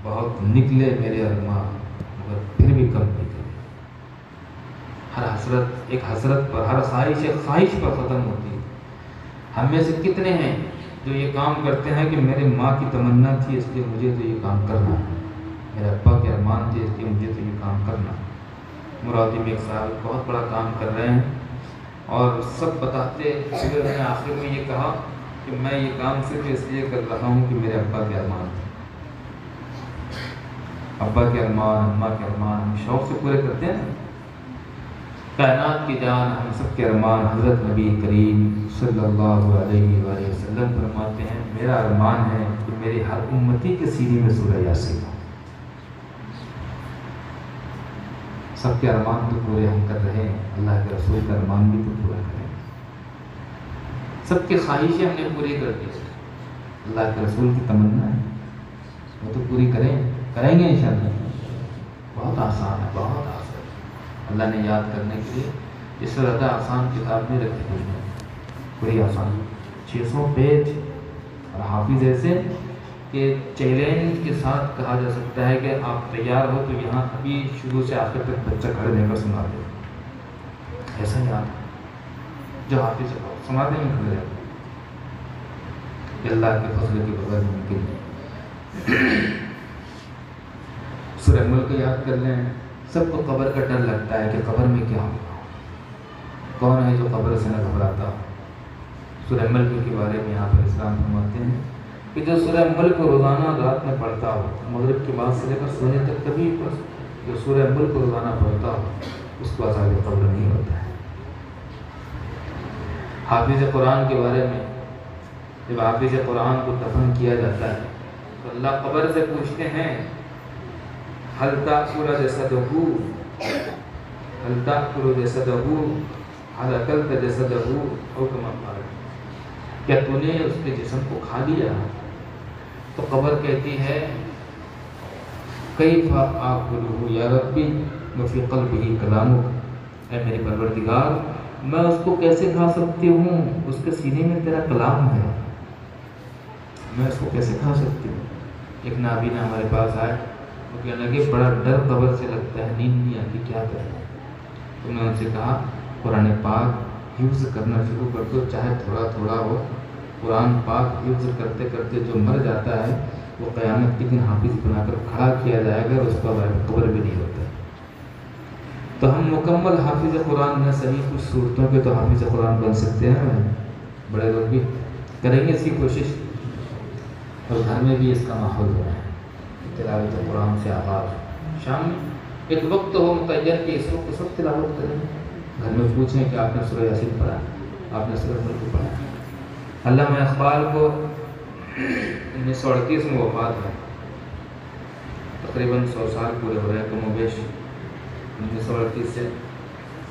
بہت نکلے میرے ارمان مگر پھر بھی کم نکلے. ہر حسرت ایک حسرت پر، ہر خواہش ایک خواہش پر ختم ہوتی ہے. ہم میں سے کتنے ہیں جو یہ کام کرتے ہیں کہ میرے ماں کی تمنا تھی اس لیے مجھے تو یہ کام کرنا ہے، میرے ابا کے ارمان تھے اس لیے مجھے تو یہ کام کرنا ہے. مرادی میں ایک صاحب بہت بڑا کام کر رہے ہیں اور سب بتاتے پھر میں نے آخر میں یہ کہا کہ میں یہ کام صرف اس لیے کر رہا ہوں کہ میرے ابا کے ارمان تھے. ابا کے ارمان، اماں کے ارمان ہم شوق سے پورے کرتے ہیں. کائنات کی جان ہم سب کے ارمان حضرت نبی کریم صلی اللہ علیہ وآلہ وسلم فرماتے ہیں میرا ارمان ہے کہ میری ہر امتی کے سینے میں سورہ یاسین ہو. سب کے ارمان تو پورے ہم کر رہے ہیں، اللہ کے رسول کا ارمان بھی تو پورا کریں. سب کی خواہشیں ہم نے پوری کر دی، اللہ کے رسول کی تمنا ہے وہ تو پوری کریں گے انشاءاللہ. بہت آسان ہے، بہت آسان. اللہ نے یاد کرنے کے لیے اس سے زیادہ آسان کتاب میں رکھی ہوئی ہے، بڑی آسان. 600 پیج اور حافظ ایسے کہ چیلنج کے ساتھ کہا جا سکتا ہے کہ آپ تیار ہو تو یہاں ابھی شروع سے آخر تک بچہ کھڑے رہ کر سنا دے. ایسا یاد جو حافظ سنا دیں گے کھڑے رہ کہ اللہ کے فضل کے بغیر ممکن نہیں. سورہ ملک یاد کر لیں. سب کو قبر کا ڈر لگتا ہے کہ قبر میں کیا ہوگا. کون ہے جو قبر سے نہ گھبراتا؟ سورہ ملک کے بارے میں یہاں پر اسلام فرماتے ہیں کہ جو سورہ ملک روزانہ رات میں پڑھتا ہو، مغرب کے بعد سے لے کر سونے تک کبھی جو سورہ ملک روزانہ پڑھتا ہو اس کو عذاب قبر نہیں ہوتا ہے. حافظ قرآن کے بارے میں جب حافظ قرآن کو دفن کیا جاتا ہے تو اللہ قبر سے پوچھتے ہیں هل تأكل جسده هل تأكل جسده هل أكلت جسده أو كما قال. کیا تو نے اس کے جسم کو کھا لیا؟ تو قبر کہتی ہے کیف آکلہ یا ربی وفی قلبہ کلامک. اے میرے پروردگار میں اس کو کیسے کھا سکتی ہوں؟ اس کے سینے میں تیرا کلام ہے، میں اس کو کیسے کھا سکتی ہوں؟ ایک نابینا ہمارے پاس آئے، وہ کہنے لگے بڑا ڈر قبر سے لگتا ہے، نیند نہیں آتی، کیا کریں؟ تو میں ان سے کہا قرآن پاک حفظ کرنا شروع کر دو، چاہے تھوڑا تھوڑا ہو. قرآن پاک حفظ کرتے کرتے جو مر جاتا ہے وہ قیامت کے دن حافظ بنا کر کھڑا کیا جائے گا اور اس کا قبر بھی نہیں ہوتا. تو ہم مکمل حافظ قرآن نہ صحیح کچھ صورتوں کے تو حافظ قرآن بن سکتے ہیں. بڑے لوگ بھی کریں گے اس کی کوشش، اور گھر میں بھی اس کا ماحول ہو رہا ہے. تلاوت قرآن سے آغاز شام میں ایک وقت ہو متعین کہ اس وقت سب تلاوت کریں. گھر میں پوچھیں کہ آپ نے سورہ یاسین پڑھا، آپ نے سورہ ملک پڑھا. علامہ اقبال کو 1938 میں وفات ہے، تقریباً 100 سال پورے ہو رہے ہیں کم و بیش. 1938 سے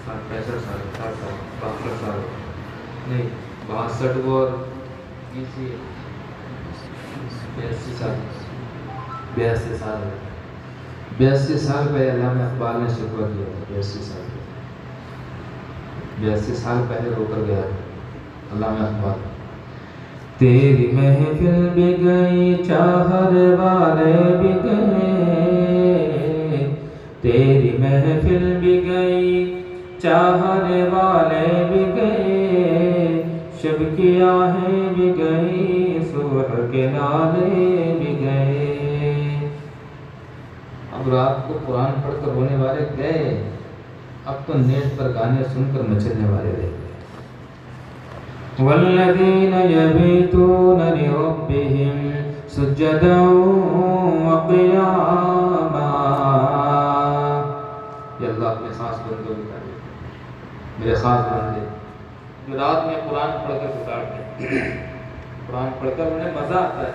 65 سال 62 سال نہیں 62 اور 82 سال 82 سال 82 سال پہلے علامہ اقبال نے شکوہ کیا تھا، 82 سال پہلے، 82 سال پہلے رو کر گیا تھا علامہ اقبال. تیری محفل بھی گئی، چاہر والے بھی گئے، تیری محفل بھی گئی، چاہر والے بھی گئے، شب کی آہیں بھی گئی، صبح کے نالے بھی گئے. اب رات کو قرآن پڑھ کر رونے والے گئے، اب تو نیٹ پر گانے سن کر مچلنے والے رہ گئے. والذین یبیتون لربہم سجدا وقیاما. یہ اللہ اپنے خاص بندوں کی تعریف، میرے خاص بندے جو رات میں قرآن پڑھ کر گزارتے ہیں. قرآن پڑھ کر انہیں مزہ آتا ہے،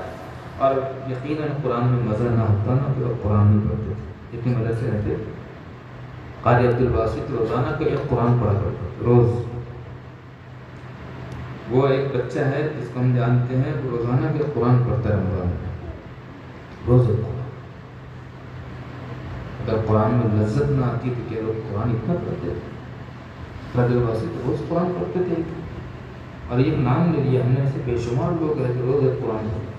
اور یقیناً قرآن میں مزہ نہ ہوتا نا تو قرآن نہیں پڑھتے تھے، اتنی مزے سے رہتے تھے. قاری عبدالباسط روزانہ کا ایک قرآن پڑھا کرتے تھے روز. وہ ایک بچہ ہے جس کو ہم جانتے ہیں، وہ روزانہ کے قرآن پڑھتا ہے رمضان میں، روز قرآن. اگر قرآن میں لذت نہ آتی تو کیا لوگ قرآن اتنا پڑھتے تھے؟ قاری عبدالباسط روز قرآن پڑھتے تھے، اور یہ نام لے لیا ہم نے. ایسے بے شمار لوگ ہیں جو روز ایک قرآن پڑھتے.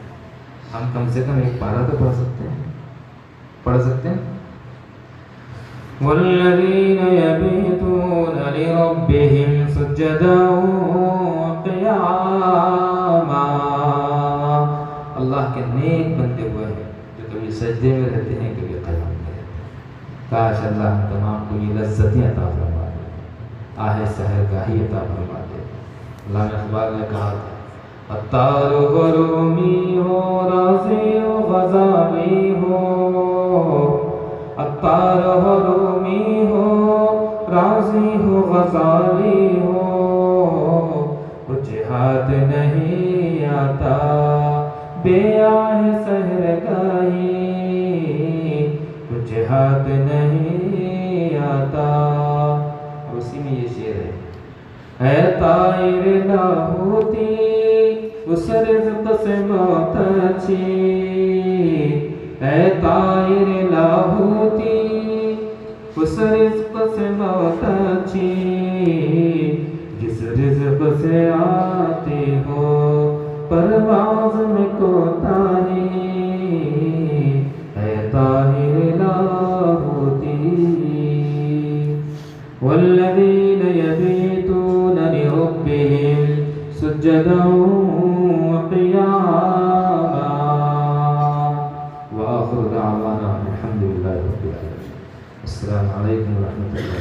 ہم کم سے کم ایک پارہ تو پڑھ سکتے ہیں، پڑھ سکتے ہیں. والذین یبیتون لربہم سجدا وقیاما. اللہ کے نیک بندے ہوئے ہیں جو کبھی سجدے میں رہتے ہیں، کبھی قیام میں رہتے ہیں. کاش اللہ ہم تمام کو یہ لذتیں عطا فرما دے، آہ سحر گاہی عطا فرما دے. علامہ اقبال نے کہا تھا، عطار ہو، رومی ہو، رازی ہو، غزالی ہو، عطار ہو، رومی ہو، رازی ہو، غزالی ہو، کچھ ہاتھ نہیں آتا بے آہ سحر گاہی، کچھ ہاتھ نہیں آتا. اسی میں یہ شعر ہے، اے طائر لاہوتی اس رزق سے بہت اچھی، اے طائر لاہوتی اس رزق سے بہت اچھی، جس رزق سے آتے ہو پرواز میں کوتاہی، اے طائر لاہوتی. والذین یبیتون لربہم سجدا وقیاما. وآخر دعوانا الحمد للہ رب العالمین. السلام علیکم ورحمۃ اللہ.